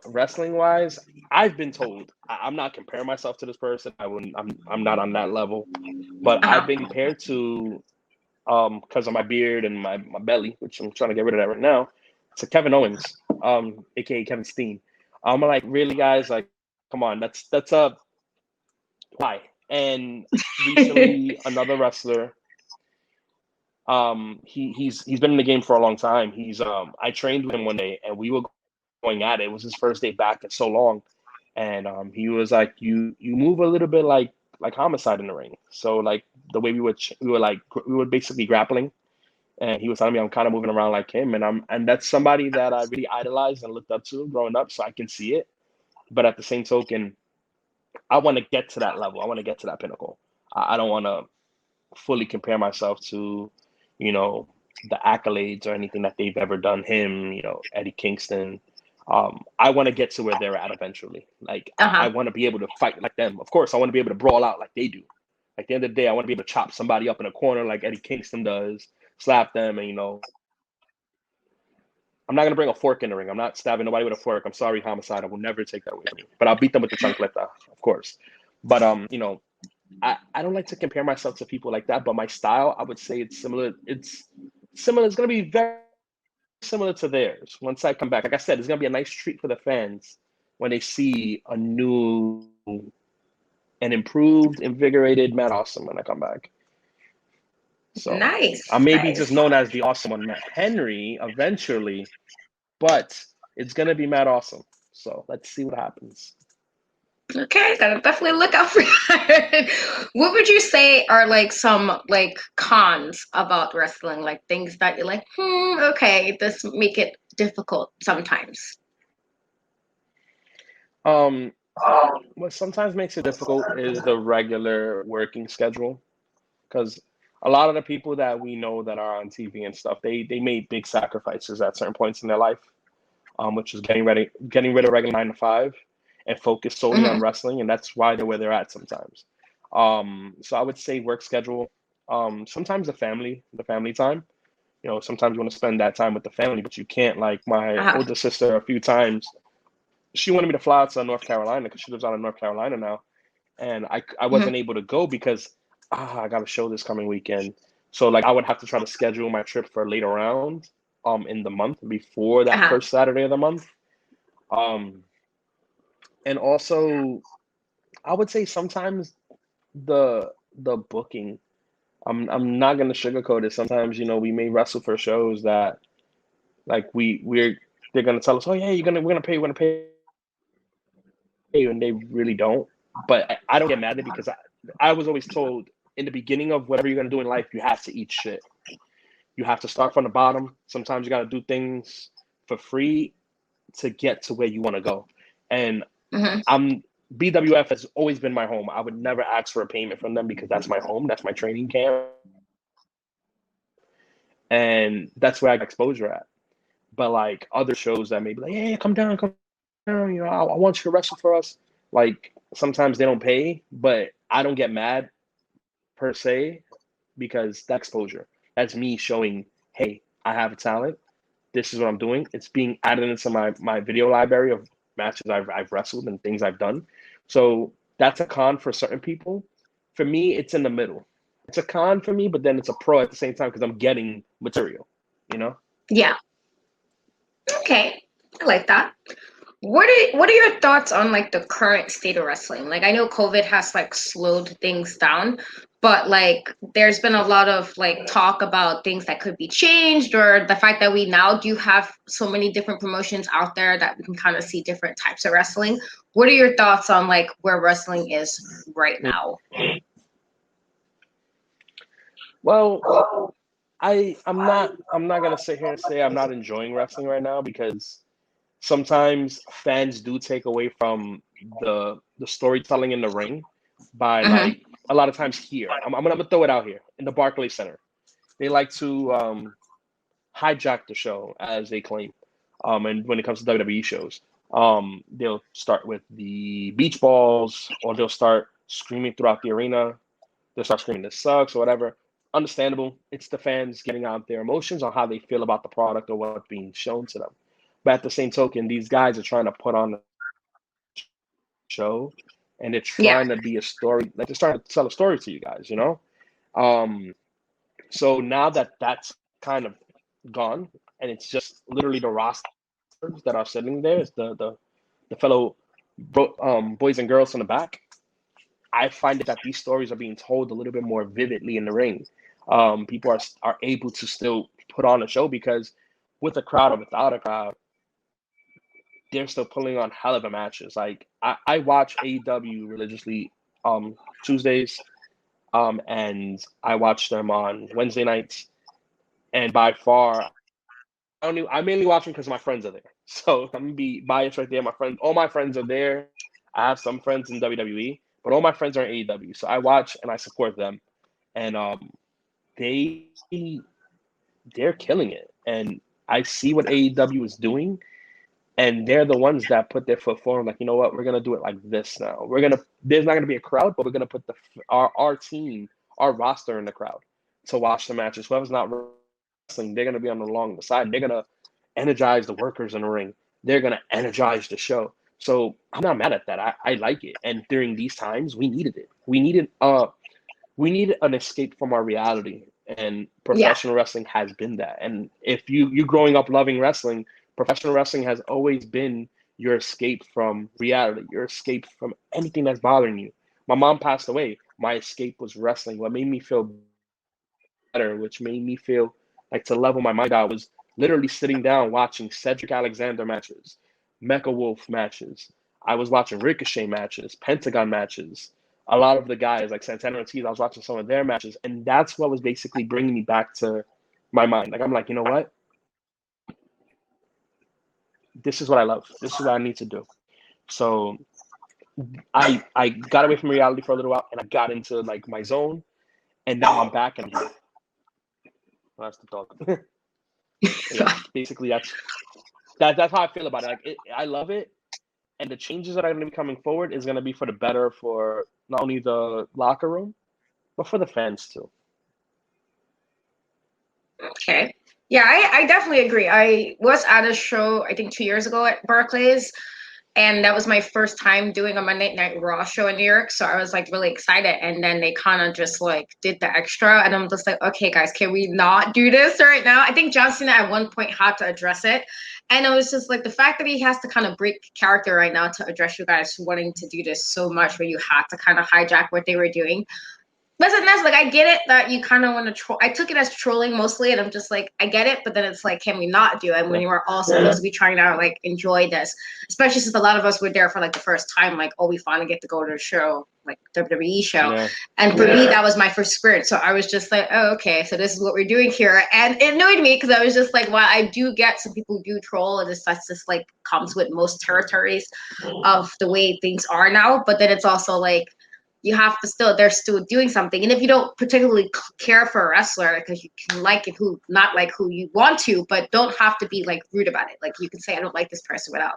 Wrestling wise, I've been told I'm not comparing myself to this person. I wouldn't. I'm not on that level. But I've Uh-huh. been compared to, because of my beard and my belly, which I'm trying to get rid of that right now, to Kevin Owens, aka Kevin Steen. I'm like, really, guys? Like, come on, that's a why. And recently, another wrestler. He's been in the game for a long time. I trained with him one day, and we were going at it. It was his first day back in so long, and he was like, "You move a little bit like Homicide in the ring." So like the way we were basically grappling, and he was telling me I'm kind of moving around like him, and that's somebody that I really idolized and looked up to growing up, so I can see it. But at the same token, I want to get to that level. I want to get to that pinnacle. I don't want to fully compare myself to, you know, the accolades or anything that they've ever done. Him, Eddie Kingston. I want to get to where they're at eventually. Like I Uh-huh. want to be able to fight like them. Of course, I want to be able to brawl out like they do. At the end of the day, I want to be able to chop somebody up in a corner like Eddie Kingston does, slap them, and I'm not gonna bring a fork in the ring. I'm not stabbing nobody with a fork. I'm sorry, homicide. I will never take that away from you. But I'll beat them with the chancleta, of course. But I don't like to compare myself to people like that. But my style, I would say it's similar. It's similar. It's gonna be very similar to theirs. Once I come back, like I said, it's gonna be a nice treat for the fans when they see a new and improved, invigorated Matt Awesome when I come back. So I Nice, may be just nice. known as the awesome one, Matt Henry, eventually, but it's gonna be Matt Awesome. So let's see what happens. Okay, gotta definitely look out for that. What would you say are like some like cons about wrestling? Like things that you're like, okay, this make it difficult sometimes. Um, what sometimes makes it difficult is the regular working schedule, because a lot of the people that we know that are on TV and stuff, they made big sacrifices at certain points in their life, which is getting rid of regular 9 to 5 and focus solely on Hmm. wrestling, and that's why they're where they're at sometimes. So I would say work schedule. Sometimes the family time. Sometimes you want to spend that time with the family, but you can't. Like my Uh-huh. older sister, a few times, she wanted me to fly out to North Carolina because she lives out in North Carolina now, and I Hmm. wasn't able to go because I got a show this coming weekend. So like I would have to try to schedule my trip for later around in the month before that Uh-huh. first Saturday of the month. Um and also I would say sometimes the booking. I'm not gonna sugarcoat it. Sometimes, we may wrestle for shows that like we're they're gonna tell us, oh yeah, we're gonna pay you, and they really don't. But I don't get mad at it because I was always told in the beginning of whatever you're gonna do in life, you have to eat shit. You have to start from the bottom. Sometimes you gotta do things for free to get to where you want to go. And Hmm. I'm BWF has always been my home. I would never ask for a payment from them because that's my home. That's my training camp, and that's where I got exposure at. But like other shows that may be like, yeah, come down. I want you to wrestle for us. Like sometimes they don't pay, but I don't get mad per se because that exposure. That's me showing, hey, I have a talent. This is what I'm doing. It's being added into my video library of matches I've wrestled and things I've done. So that's a con for certain people. For me, it's in the middle. It's a con for me, but then it's a pro at the same time because I'm getting material, you know? Yeah. Okay. I like that. What are your thoughts on like the current state of wrestling? Like I know COVID has like slowed things down, but like there's been a lot of like talk about things that could be changed or the fact that we now do have so many different promotions out there that we can kind of see different types of wrestling. What are your thoughts on like where wrestling is right now? Well, I'm not gonna sit here and say I'm not enjoying wrestling right now because sometimes fans do take away from the storytelling in the ring by Hmm. like a lot of times here. I'm gonna throw it out here in the Barclays Center. They like to hijack the show as they claim. And when it comes to WWE shows, they'll start with the beach balls, or they'll start screaming throughout the arena. They'll start screaming "this sucks" or whatever. Understandable. It's the fans getting out their emotions on how they feel about the product or what's being shown to them. But at the same token, these guys are trying to put on a show, and they're Yeah. trying to be a story. Like they're trying to tell a story to you guys. Um, so now that that's kind of gone, and it's just literally the rosters that are sitting there, it's the fellow boys and girls in the back. I find it that these stories are being told a little bit more vividly in the ring. People are able to still put on a show because with a crowd or without a crowd, they're still pulling on hell of a matches. Like I watch AEW religiously Tuesdays, and I watch them on Wednesday nights. And by far, I mainly watch them because my friends are there. So I'm gonna be biased right there. All my friends are there. I have some friends in WWE, but all my friends are in AEW. So I watch and I support them. And they they're killing it. And I see what AEW is doing, and they're the ones that put their foot forward. Like, you know what, we're gonna do it like this now. There's not gonna be a crowd, but we're gonna put our team, our roster in the crowd to watch the matches. Whoever's not wrestling, they're gonna be on along the side. They're gonna energize the workers in the ring. They're gonna energize the show. So I'm not mad at that. I like it. And during these times, we needed it. We needed an escape from our reality, and Yeah. professional wrestling has been that. And if you growing up loving wrestling, professional wrestling has always been your escape from reality, your escape from anything that's bothering you. My mom passed away. My escape was wrestling. What made me feel better, which made me feel like to level my mind out, was literally sitting down watching Cedric Alexander matches, Mecha Wolf matches. I was watching Ricochet matches, Pentagon matches. A lot of the guys like Santana and Ortiz, I was watching some of their matches, and that's what was basically bringing me back to my mind. Like, I'm like, you know what? This is what I love. This is what I need to do. So I got away from reality for a little while, and I got into like my zone, and now I'm back, and well, that's the talk. Yeah, basically that's how I feel about it. Like, I love it, and the changes that are going to be coming forward is going to be for the better for not only the locker room, but for the fans too. Okay. Yeah, I definitely agree. I was at a show, I think 2 years ago at Barclays, and that was my first time doing a Monday Night Raw show in New York. So I was like really excited. And then they kind of just like did the extra. And I'm just like, okay, guys, can we not do this right now? I think John Cena at one point had to address it. And it was just like the fact that he has to kind of break character right now to address you guys wanting to do this so much where you had to kind of hijack what they were doing. Listen, that's like I get it that you kind of want to troll. I took it as trolling mostly, and I'm just like, I get it, but then it's like, can we not do it when you are all supposed to be trying to like enjoy this? Especially since a lot of us were there for like the first time, like, oh, we finally get to go to a show, like WWE show. Yeah. And for me, that was my first experience. So I was just like, oh, okay, so this is what we're doing here. And it annoyed me because I was just like, well, I do get some people who do troll, and that's just like comes with most territories of the way things are now. But then it's also like you have to still they're still doing something, and if you don't particularly care for a wrestler because you can like it who not like who you want to, but don't have to be like rude about it. Like you can say I don't like this person without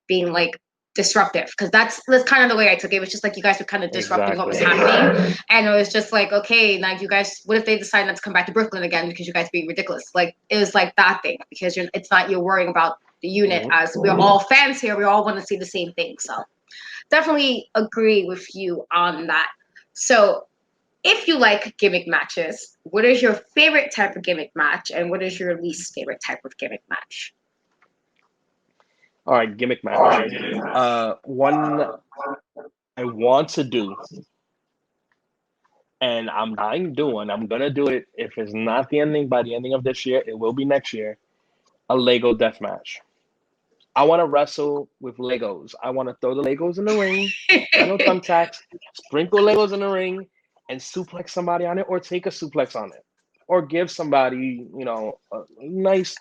being like disruptive, because that's kind of the way I took it. It was just like you guys were kind of disrupting what was happening, and it was just like, okay, now you guys, what if they decide not to come back to Brooklyn again because you guys being ridiculous? Like it was like that thing, because it's not you're worrying about the unit, as we're all fans here, we all want to see the same thing. So definitely agree with you on that. So, if you like gimmick matches, what is your favorite type of gimmick match, and what is your least favorite type of gimmick match? All right, gimmick match. One I want to do, and I'm dying to do one. I'm gonna do it. If it's not the ending by the ending of this year, it will be next year. A Lego death match. I want to wrestle with Legos. I want to throw the Legos in the ring, not no thumbtacks, sprinkle Legos in the ring, and suplex somebody on it, or take a suplex on it, or give somebody, a nice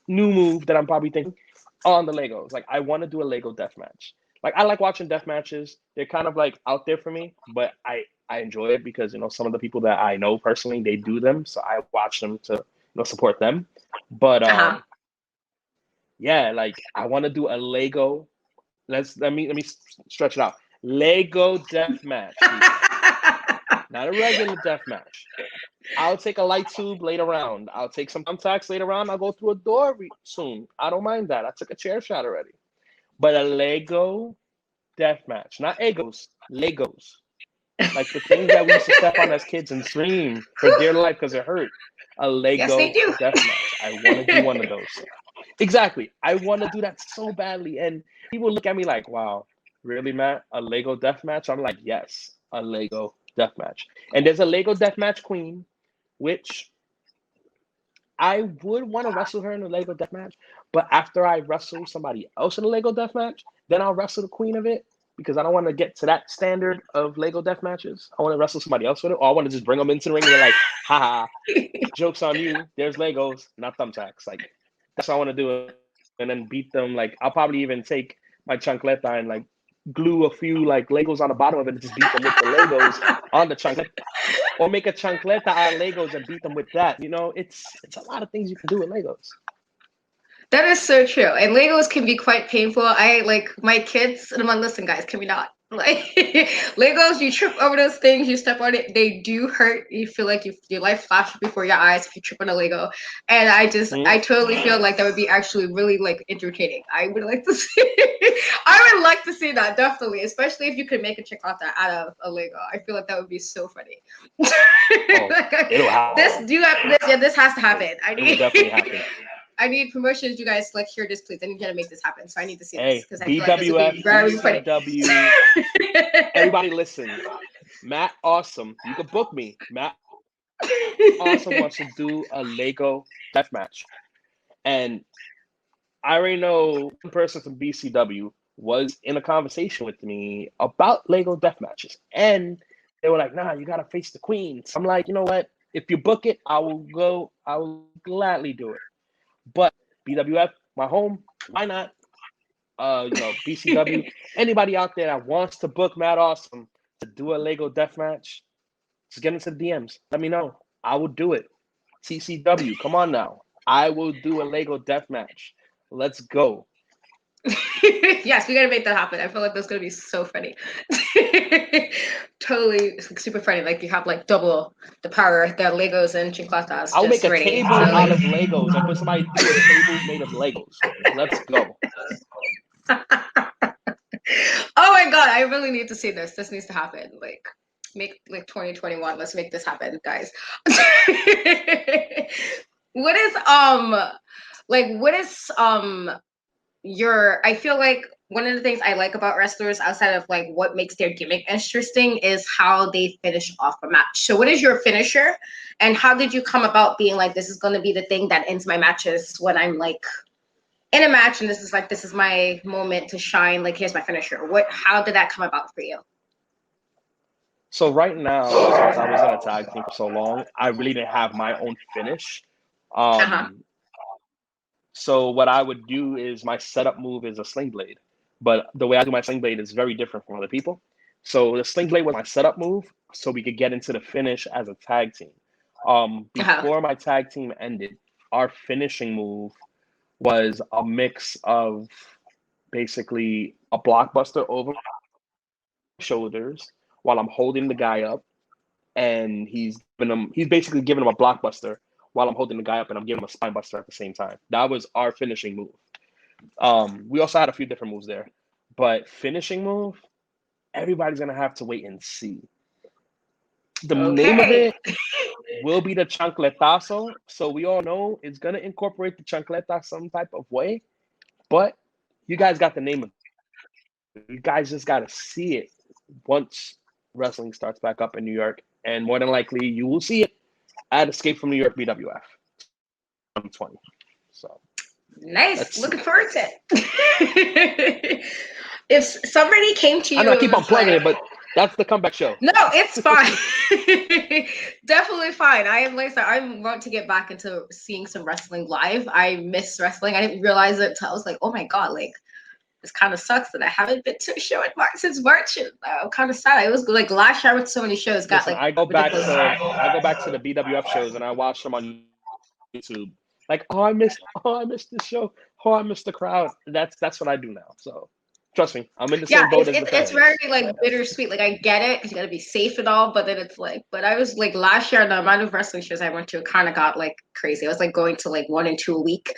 new move that I'm probably thinking on the Legos. Like, I want to do a Lego death match. Like, I like watching death matches. They're kind of like out there for me, but I enjoy it because some of the people that I know personally, they do them, so I watch them to support them. But Uh-huh. yeah, like I want to do a Lego. Let me stretch it out. Lego death match, people. Not a regular death match. I'll take a light tube later round. I'll take some thumbtacks later round. I'll go through a door soon. I don't mind that. I took a chair shot already. But a Lego death match, not Egos, Legos. Like the things that we used to step on as kids and scream for dear life because it hurt. A Yes, they Lego do. death match. I want to do one of those. Exactly. I want to do that so badly. And people look at me like, wow, really, Matt? A Lego death match? I'm like, yes, a Lego death match. And there's a Lego death match queen, which I would want to wrestle her in a Lego death match. But after I wrestle somebody else in a Lego death match, then I'll wrestle the queen of it. because I don't want to get to that standard of Lego death matches. I want to wrestle somebody else with it, or I want to just bring them into the ring and be like, haha, joke's on you. There's Legos, not thumbtacks. Like, that's what I want to do. And then beat them. Like, I'll probably even take my chancleta and like glue a few like Legos on the bottom of it and just beat them with the Legos on the chancleta. Or make a chancleta out of Legos and beat them with that. You know, it's a lot of things you can do with Legos. That is so true. And Legos can be quite painful. I like my kids, and I'm like, listen, guys, can we not? Like Legos, you trip over those things, you step on it, they do hurt. You feel like your life flashes before your eyes if you trip on a Lego. And I totally feel like that would be actually really like entertaining. I would like to see I would like to see that, definitely, especially if you could make a chancleta out of a Lego. I feel like that would be so funny. It'll happen. This has to happen. It will definitely happen. I need promotions. You guys like hear this, please. I need you to make this happen. So I need to see this because I BWF, feel like this would be very funny. Everybody listen. Matt Awesome, you can book me. Matt Awesome wants to do a Lego death match, and I already know one person from BCW was in a conversation with me about Lego death matches, and they were like, "Nah, you gotta face the queen." So I'm like, you know what? If you book it, I will go. I will gladly do it. But BWF, my home, why not? BCW, anybody out there that wants to book Matt Awesome to do a Lego death match, just get into the DMs. Let me know. I will do it. TCW, come on now. I will do a Lego death match. Let's go. Yes, we gotta make that happen. I feel like that's gonna be so funny. Totally super funny. Like you have like double the power that Legos and chancletas. I'll make a table out of Legos and put somebody through a table made of Legos. Let's go. Oh my god, I really need to see this. This needs to happen. Like make like 2021. Let's make this happen, guys. What is I feel like one of the things I like about wrestlers outside of like what makes their gimmick interesting is how they finish off a match. So what is your finisher and how did you come about being like, this is going to be the thing that ends my matches when I'm like in a match and this is my moment to shine, like here's my finisher. How did that come about for you? So right now, since I was in a tag team for so long, I really didn't have my own finish. So what I would do is my setup move is a sling blade, but the way I do my sling blade is very different from other people. So the sling blade was my setup move, so we could get into the finish as a tag team. Before my tag team ended, our finishing move was a mix of basically a blockbuster over my shoulders while I'm holding the guy up, and he's basically giving him a blockbuster while I'm holding the guy up and I'm giving him a spine buster at the same time. That was our finishing move. We also had a few different moves there, but finishing move, everybody's gonna have to wait and see. The name of it will be the chancletazo, so we all know it's gonna incorporate the chancleta some type of way, but you guys got the name of it. You guys just gotta see it once wrestling starts back up in New York, and more than likely you will see it at Escape from New York BWF 2020. So nice. Looking forward to it. If somebody came to you, I know I keep on plugging it, but that's the comeback show. No, it's fine. Definitely fine. I want to get back into seeing some wrestling live. I miss wrestling. I didn't realize it until I was like, oh my god, like this kind of sucks that I haven't been to a show in March since March. I'm kind of sad. It was like last year with so many shows. I go back to the BWF shows and I watch them on YouTube. Like, oh, I missed this show. Oh, I missed the crowd. That's what I do now. So trust me, I'm in the same boat as the fans. It's very like bittersweet. Like I get it because you gotta be safe and all, but then it's like, but I was like last year the amount of wrestling shows I went to kind of got like crazy. I was like going to like 1 and 2 a week.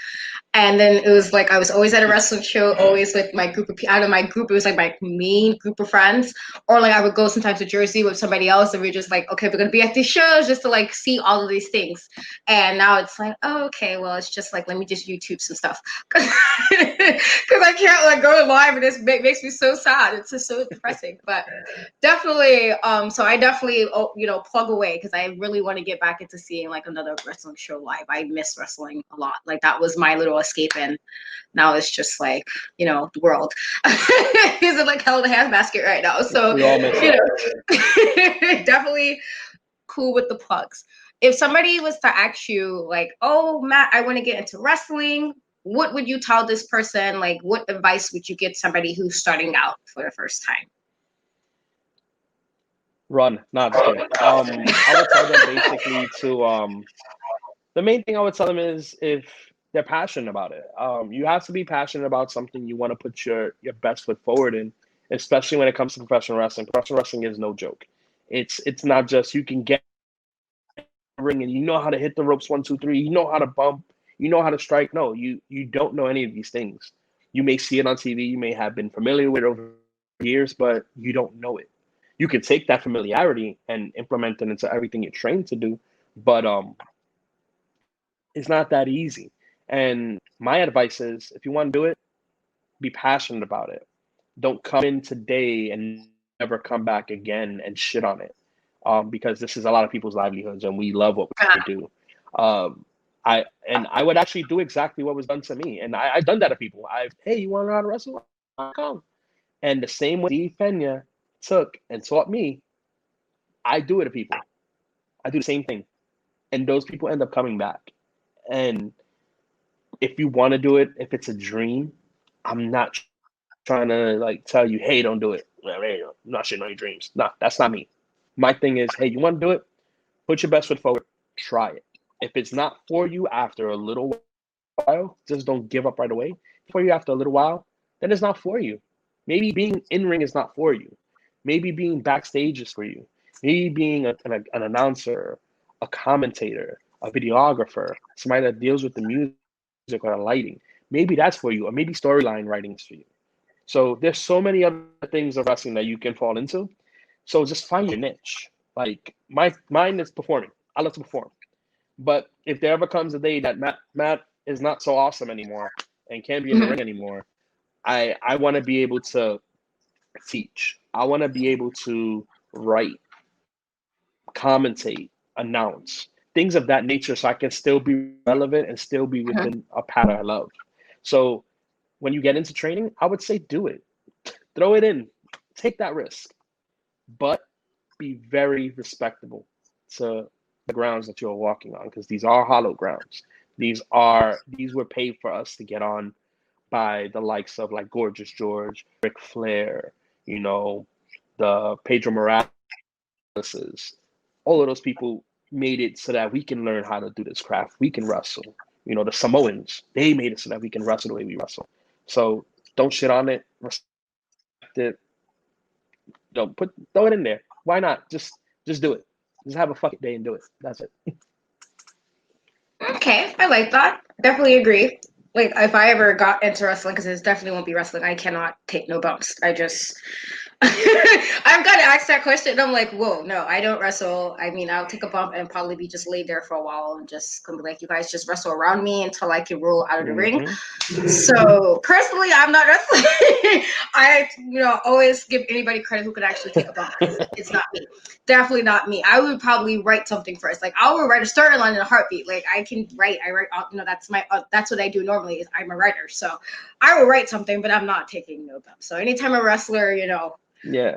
And then it was like I was always at a wrestling show, always with my group of people. Out of my group, it was like my main group of friends. Or like I would go sometimes to Jersey with somebody else, and we're just like, okay, we're gonna be at these shows just to like see all of these things. And now it's like, oh, okay, well, it's just like let me just YouTube some stuff because I can't like go live, and this makes me so sad. It's just so depressing. But definitely, so I definitely plug away because I really want to get back into seeing like another wrestling show live. I miss wrestling a lot. Like that was my little escape, and now it's just like, you know, the world. He's in like hell in a handbasket right now. So, We all miss you it. know, definitely cool with the plugs. If somebody was to ask you, like, oh, Matt, I want to get into wrestling, what would you tell this person? Like, what advice would you give somebody who's starting out for the first time? Run. No, just kidding. I would tell them basically to the main thing I would tell them is if they're passionate about it. You have to be passionate about something you want to put your best foot forward in, especially when it comes to professional wrestling. Professional wrestling is no joke. It's not just you can get in the ring and you know how to hit the ropes 1, 2, 3, you know how to bump, you know how to strike. No, you don't know any of these things. You may see it on TV, you may have been familiar with it over years, but you don't know it. You can take that familiarity and implement it into everything you're trained to do, but it's not that easy. And my advice is if you want to do it, be passionate about it. Don't come in today and never come back again and shit on it. Because this is a lot of people's livelihoods and we love what we do. Um, I would actually do exactly what was done to me. And I've done that to people. Hey, you want to learn how to wrestle? I'll come. And the same way Steve Pena took and taught me, I do it to people. I do the same thing. And those people end up coming back. And if you want to do it, if it's a dream, I'm not trying to like tell you, hey, don't do it. I'm not shitting on your dreams. No, that's not me. My thing is, hey, you want to do it? Put your best foot forward. Try it. If it's not for you after a little while, just don't give up right away. For you after a little while, then it's not for you. Maybe being in ring is not for you. Maybe being backstage is for you. Maybe being an announcer, a commentator, a videographer, somebody that deals with the music or the lighting. Maybe that's for you, or maybe storyline writing is for you. So there's so many other things of wrestling that you can fall into. So just find your niche. Like mine is performing. I love to perform. But if there ever comes a day that Matt is not so awesome anymore and can't be in the ring anymore, I want to be able to teach. I want to be able to write, commentate, announce, things of that nature so I can still be relevant and still be within a pattern I love. So when you get into training, I would say do it. Throw it in. Take that risk. But be very respectable to the grounds that you're walking on because these are hollow grounds. These were paid for us to get on by the likes of like Gorgeous George, Ric Flair, you know, the Pedro Moraleses. All of those people made it so that we can learn how to do this craft. We can wrestle. You know, the Samoans, they made it so that we can wrestle the way we wrestle. So don't shit on it. Respect it. Throw it in there. Why not? Just do it. Just have a fucking day and do it. That's it. Okay, I like that. Definitely agree. Like, if I ever got into wrestling, because it definitely won't be wrestling, I cannot take no bumps. I just, I've got to ask that question. And I'm like, whoa, no, I don't wrestle. I mean, I'll take a bump and probably be just laid there for a while and just come be like, you guys just wrestle around me until I can roll out of the ring. So personally, I'm not wrestling. I, always give anybody credit who could actually take a bump. It's not me. Definitely not me. I would probably write something first. Like I will write a storyline in a heartbeat. Like I can write. I write. That's what I do normally. Is I'm a writer. So I will write something, but I'm not taking no bumps. So anytime a wrestler,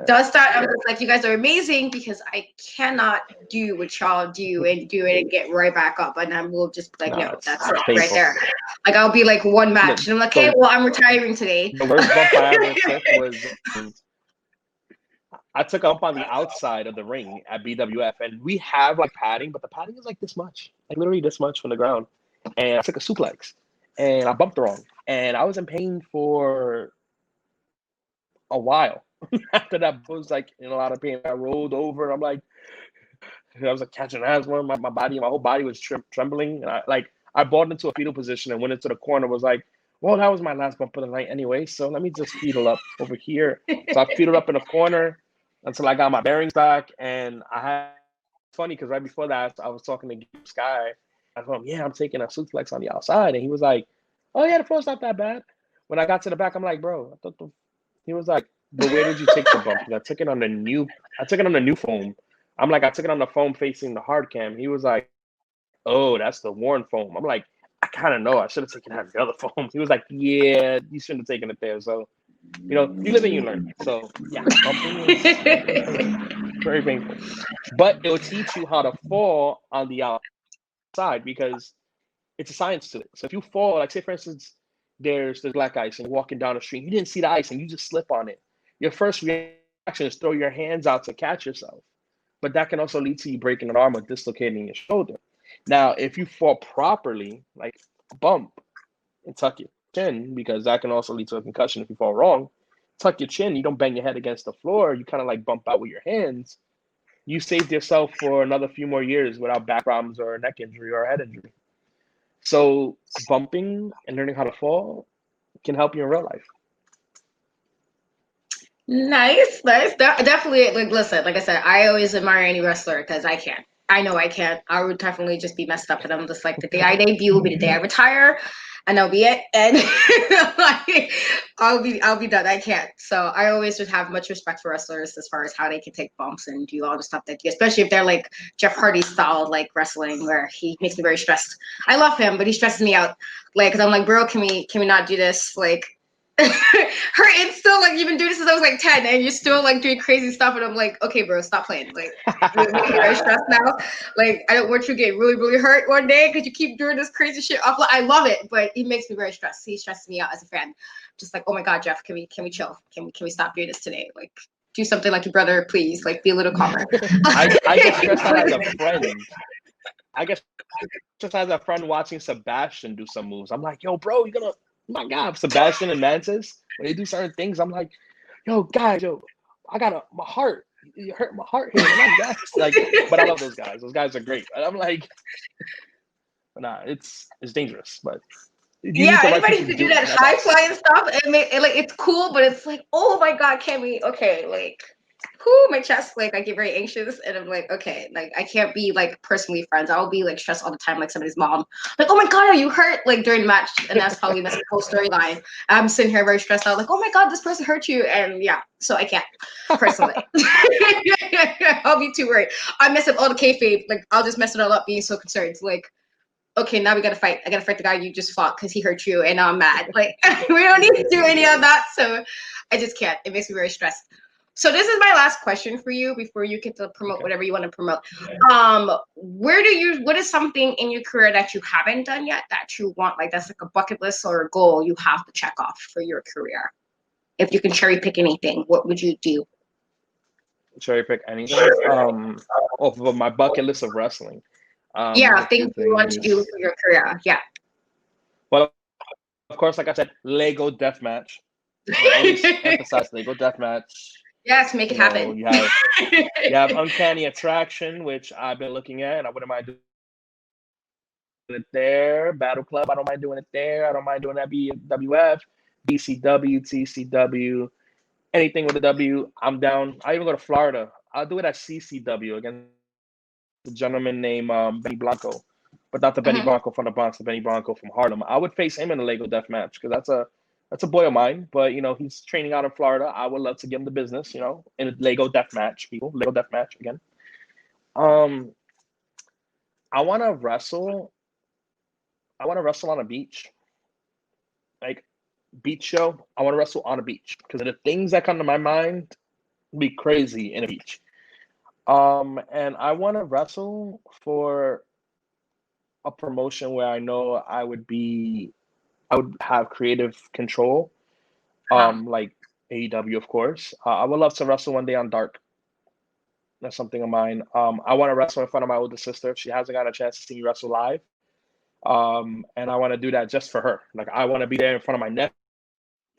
does that, I'm just like, you guys are amazing because I cannot do what y'all do and do it and get right back up. And I will just be like, no, that's it right there. Like I'll be like one match and I'm like, hey, well, I'm retiring today. The worst bump I ever took was I took a bump on the outside of the ring at BWF, and we have like padding, but the padding is like this much, like literally this much from the ground. And I took a suplex, and I bumped wrong, and I was in pain for a while. After that, I was like in a lot of pain. I rolled over. I'm like, I was like catching asthma. My whole body was trembling. And I balled into a fetal position and went into the corner. Was like, well, that was my last bump of the night anyway. So let me just fetal up over here. So I fetaled up in a corner until I got my bearings back. And it's funny because right before that, I was talking to Sky. I told him, yeah, I'm taking a suplex on the outside. And he was like, oh, yeah, the front's not that bad. When I got to the back, I'm like, bro, he was like, but where did you take the bump? I took it on the new foam. I'm like, I took it on the foam facing the hard cam. He was like, oh, that's the worn foam. I'm like, I kind of know. I should have taken it out of the other phone. He was like, yeah, you shouldn't have taken it there. So, you live and you learn. So yeah, bumping is very painful, very painful. But it will teach you how to fall on the outside because it's a science to it. So if you fall, like say for instance, there's black ice and you're walking down the street, you didn't see the ice and you just slip on it. Your first reaction is throw your hands out to catch yourself. But that can also lead to you breaking an arm or dislocating your shoulder. Now, if you fall properly, like a bump, and tuck your chin, because that can also lead to a concussion if you fall wrong. Tuck your chin, you don't bang your head against the floor, you kind of like bump out with your hands. You saved yourself for another few more years without back problems or a neck injury or a head injury. So bumping and learning how to fall can help you in real life. Nice. Definitely. Like, listen, like I said, I always admire any wrestler because I can't. I know I can't. I would definitely just be messed up, and I'm just like the day I debut will be the day I retire, and that'll be it. And like, I'll be done. I can't. So I always just have much respect for wrestlers as far as how they can take bumps and do all the stuff that do, especially if they're like Jeff Hardy style like wrestling, where he makes me very stressed. I love him, but he stresses me out. Like, cause I'm like, bro, can we not do this? Like. It's still like you've been doing this since I was like 10 and you're still like doing crazy stuff and I'm like, okay, bro, stop playing. Like, you're making me very stressed now. Like, I don't want you to get really, really hurt one day because you keep doing this crazy shit. I love it, but it makes me very stressed. He stresses me out as a fan. Just like, oh my god, Jeff, can we chill? Can we stop doing this today? Like, do something like your brother, please. Like, be a little calmer. I get stressed out as a friend. I get stressed out as a friend watching Sebastian do some moves. I'm like, yo, bro, my God, Sebastian and Mantis, when they do certain things, I'm like, yo, guys, I got my heart. You hurt my heart here. Like, but I love those guys. Those guys are great. And I'm like, nah, it's dangerous, but you need the right anybody people who to do do it. that high flying stuff, like it's cool, but it's like, oh my god, can we? Okay, like, my chest, like I get very anxious, and I'm like, okay, like I can't be like personally friends. I'll be like stressed all the time, like somebody's mom, like, oh my god, are you hurt? Like during the match, and that's probably the whole storyline. I'm sitting here very stressed out, like, oh my god, this person hurt you, and yeah, so I can't personally. I'll be too worried. I mess up all the kayfabe, like I'll just mess it all up, being so concerned, like. Okay, now we gotta fight. I gotta fight the guy you just fought because he hurt you, and now I'm mad. Like we don't need to do any of that, so I just can't. It makes me very stressed. So this is my last question for you before you get to promote whatever you want to promote. What is something in your career that you haven't done yet that you want, like that's like a bucket list or a goal you have to check off for your career? If you can cherry pick anything, what would you do? Cherry pick anything. Off of my bucket list of wrestling. Things you want to do for your career. Yeah. Well, of course, like I said, Lego Deathmatch. I always emphasize Lego Deathmatch. Yes, make it happen. You have Uncanny Attraction, which I've been looking at, and I wouldn't mind doing it there. Battle Club, I don't mind doing it there. I don't mind doing that BWF, BCW, TCW, anything with a W, I'm down. I even go to Florida. I'll do it at CCW against a gentleman named Benny Blanco, but not the Benny Blanco from the Bronx, the Benny Blanco from Harlem. I would face him in a Lego death match because that's a boy of mine. But he's training out in Florida. I would love to give him the business. In a Lego death match, Lego death match again. I want to wrestle. I want to wrestle on a beach, like beach show. I want to wrestle on a beach because the things that come to my mind be crazy in a beach. And I want to wrestle for a promotion where I know I would have creative control. Like AEW, of course. I would love to wrestle one day on Dark. That's something of mine. I want to wrestle in front of my older sister. She hasn't got a chance to see me wrestle live. And I want to do that just for her. Like I want to be there in front of my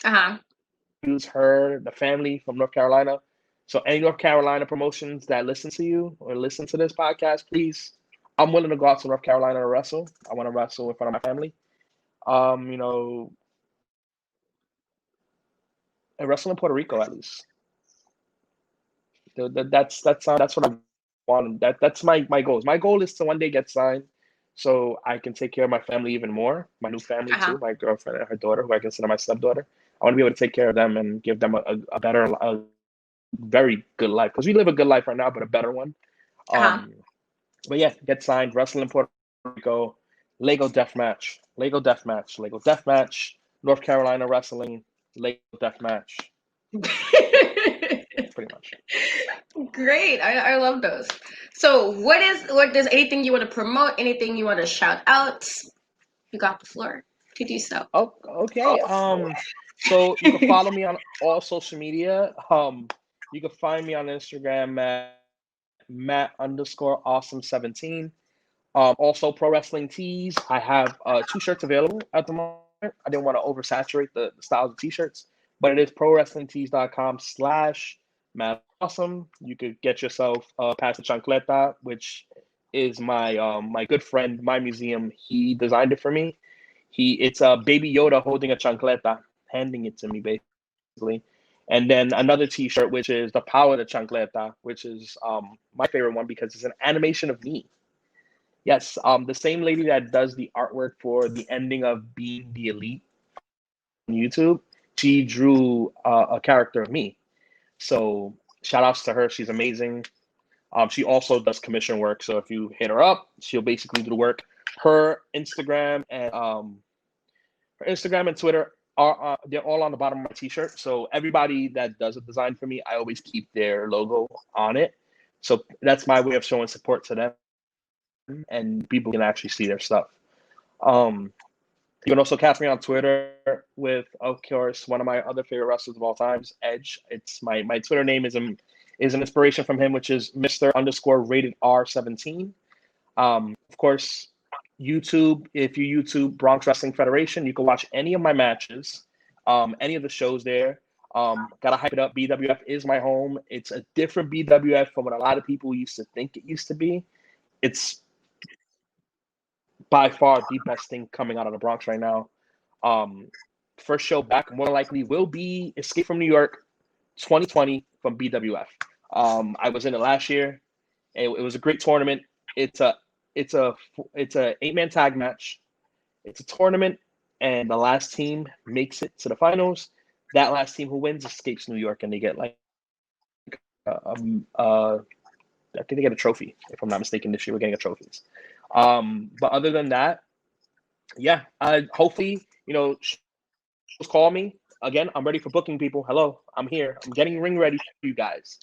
nephews, her, the family from North Carolina. So any North Carolina promotions that listen to you or listen to this podcast, please, I'm willing to go out to North Carolina to wrestle. I want to wrestle in front of my family. And wrestle in Puerto Rico at least. That's what I want. That's my goals. My goal is to one day get signed, so I can take care of my family even more. My new family too. My girlfriend and her daughter, who I consider my stepdaughter. I want to be able to take care of them and give them a better, a very good life, because we live a good life right now, but a better one. But yeah, get signed, wrestle in Puerto Rico, Lego Deathmatch, Lego Deathmatch, Lego Deathmatch, North Carolina Wrestling, Lego Deathmatch, pretty much. Great. I love those. So what does anything you want to promote, anything you want to shout out? You got the floor to do so. Oh, okay. So you can follow me on all social media. You can find me on Instagram at Matt_awesome17. Also pro wrestling tees. I have two shirts available at the moment. I didn't want to oversaturate the styles of t-shirts, but it is prowrestlingtees.com/Matt Awesome. You could get yourself past the chancleta, which is my good friend, my museum. He designed it for me. It's a baby Yoda holding a chancleta, handing it to me basically. And then another T-shirt, which is the power of the chancleta, which is my favorite one because it's an animation of me. Yes, the same lady that does the artwork for the ending of Being the Elite on YouTube, she drew a character of me. So shout outs to her. She's amazing. She also does commission work. So if you hit her up, she'll basically do the work. Her Instagram and Twitter are they're all on the bottom of my T-shirt. So everybody that does a design for me, I always keep their logo on it. So that's my way of showing support to them, and people can actually see their stuff. Um, you can also catch me on Twitter with, of course, one of my other favorite wrestlers of all times, Edge. It's my Twitter name is an inspiration from him, which is Mr_rated R17. Of course, YouTube. If you YouTube Bronx Wrestling Federation, you can watch any of my matches, any of the shows there. Gotta hype it up. BWF is my home. It's a different BWF from what a lot of people used to think it used to be. It's by far the best thing coming out of the Bronx right now. Um, First show back more likely will be Escape from New York 2020 from BWF. I was in it last year. It was a great tournament. It's a it's a it's a 8-man tag match. It's a tournament, and the last team makes it to the finals. That last team who wins escapes New York, and they get like I think they get a trophy. If I'm not mistaken, this year we're getting a trophies. But other than that, yeah. Hopefully, call me again. I'm ready for booking people. Hello, I'm here. I'm getting ring ready for you guys.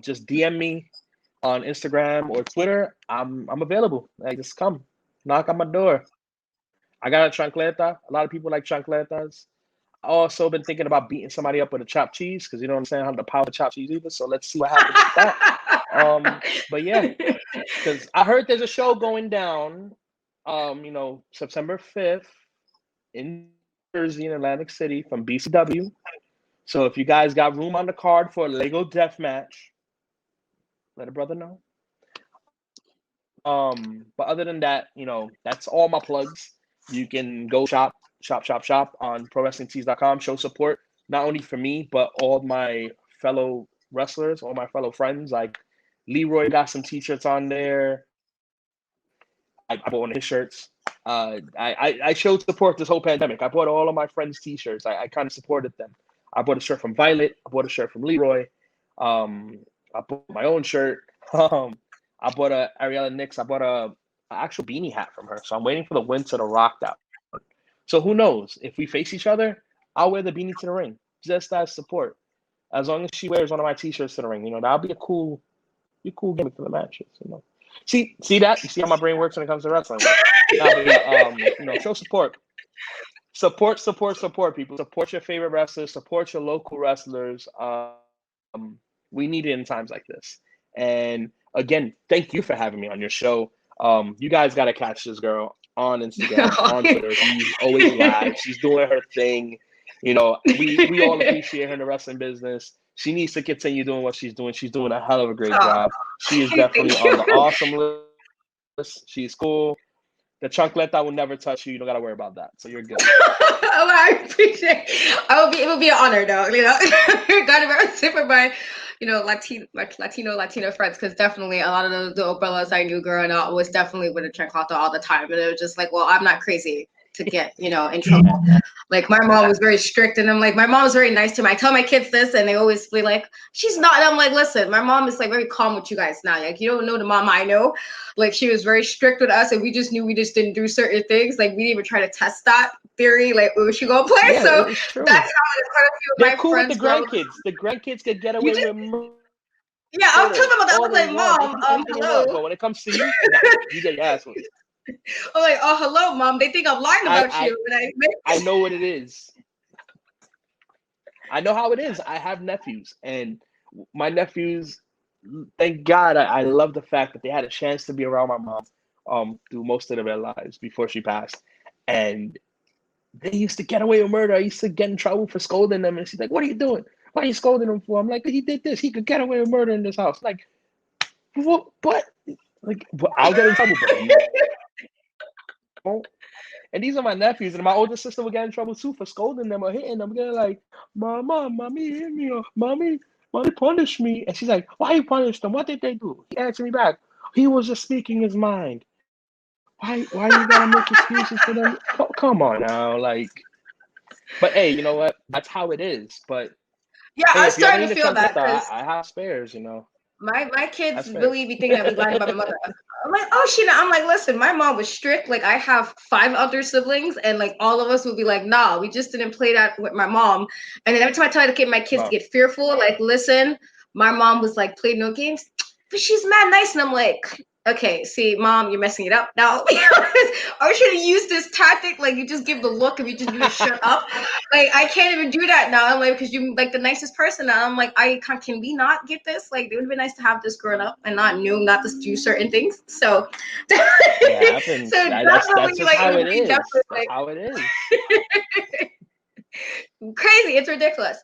Just DM me on Instagram or Twitter. I'm available. Like, just come, knock on my door. I got a chancleta. A lot of people like chancletas. I also been thinking about beating somebody up with a chopped cheese because you don't understand how the power of chopped cheese either. So let's see what happens with that. But yeah, because I heard there's a show going down. September 5th in Jersey, in Atlantic City, from BCW. So if you guys got room on the card for a Lego Death Match, let a brother know. But other than that, that's all my plugs. You can go shop on prowrestlingtees.com. Show support not only for me but all my fellow wrestlers, all my fellow friends. Like Leroy got some t-shirts on there. I bought one of his shirts. I showed support this whole pandemic. I bought all of my friends' t-shirts. I kind of supported them. I bought a shirt from Violet. I bought a shirt from Leroy. I bought my own shirt. I bought a Ariella Nix. I bought a actual beanie hat from her. So I'm waiting for the winter to rock that one. So who knows? If we face each other, I'll wear the beanie to the ring just as support. As long as she wears one of my t-shirts to the ring, that'll be a cool gimmick for the matches. See that? You see how my brain works when it comes to wrestling? Nah, but yeah, show support. Support, people. Support your favorite wrestlers. Support your local wrestlers. We need it in times like this. And again, thank you for having me on your show. You guys got to catch this girl on Instagram, on Twitter. She's always live. She's doing her thing. We all appreciate her in the wrestling business. She needs to continue doing what she's doing. She's doing a hell of a great job. She is definitely on the awesome list. She's cool. The chancleta will never touch you. You don't got to worry about that. So you're good. Oh, I appreciate. It would be an honor though. Gotta represent for my, Latino friends, because definitely a lot of the umbrellas I knew growing up was definitely with a chancleta all the time, and it was just like, well, I'm not crazy. to get, you know, in trouble. Like my mom was very strict, and I'm like, my mom's very nice to me. I tell my kids this, and they always be like, she's not. And I'm like, listen, my mom is like very calm with you guys now. Like you don't know the mom I know. Like she was very strict with us, and we just knew we just didn't do certain things. Like we didn't even try to test that theory. Like, oh, she gonna play? Yeah, So it's true. that's how quite a few of They're my cool with the friends grow. grandkids. The grandkids could get You away just, with yeah, I was murder telling them about that. I all was they like, want. They mom, can do anything they want. hello. But when it comes to you, nah, you get your ass whipped. I'm like, oh, hello, mom. They think I'm lying about I you. And I know what it is. I know how it is. I have nephews, and my nephews, thank God, I love the fact that they had a chance to be around my mom through most of their lives before she passed. And they used to get away with murder. I used to get in trouble for scolding them, and she's like, "What are you doing? What are you scolding him for?" I'm like, "He did this. He could get away with murder in this house." Like, what? What? Like, I'll get in trouble, but you won't. And these are my nephews, and my older sister would get in trouble too for scolding them or hitting them. They're like, "Mama, mommy hit me, or mommy punished me." And she's like, "Why you punished them? What did they do?" He answered me back, "He was just speaking his mind. Why you gotta make excuses for them? Come on now, like." But hey, you know what? That's how it is. But yeah, hey, I was if you ever starting need to a feel that chancleta, because I have spares. You know, my I have kids spares. really be thinking I be lying about my mother. I'm like, oh, she. I'm like, listen, my mom was strict. Like, I have 5 other siblings, and like all of us would be like, nah, we just didn't play that with my mom. And then every time I try to get my kids to Wow. get fearful, like, listen, my mom was like, play no games, but she's mad nice, and I'm like, okay, see, mom, you're messing it up now. Or should have used this tactic, like you just give the look and you just do the shut up. Like I can't even do that now. I'm like, because you're like the nicest person. Now I'm like, can we not get this? Like it would have been nice to have this grown up and not knew not to do certain things. So, so It happens. That's definitely just like it how would it be is. definitely That's like how it is. crazy. It's ridiculous.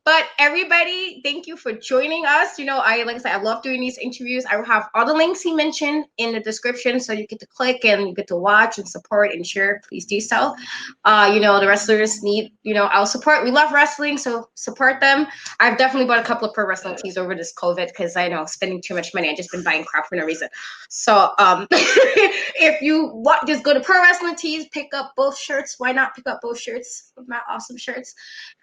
But everybody, thank you for joining us. You know, like I said, I love doing these interviews. I will have all the links he mentioned in the description, so you get to click and you get to watch and support and share. Please do so. You know, the wrestlers need, you know, our support. We love wrestling, so support them. I've definitely bought a couple of pro wrestling tees over this COVID because I know spending too much money. I've just been buying crap for no reason. So if you want, just go to pro wrestling tees, pick up both shirts. Why not pick up both shirts? My awesome shirts.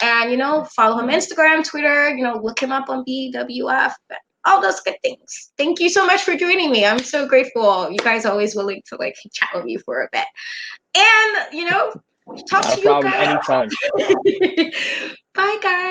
And, you know, follow him Instagram, Twitter, you know, look him up on BWF, all those good things. Thank you so much for joining me. I'm so grateful. You guys are always willing to like chat with me for a bit. And, you know, talk Not a to you problem guys. anytime. Bye, guys.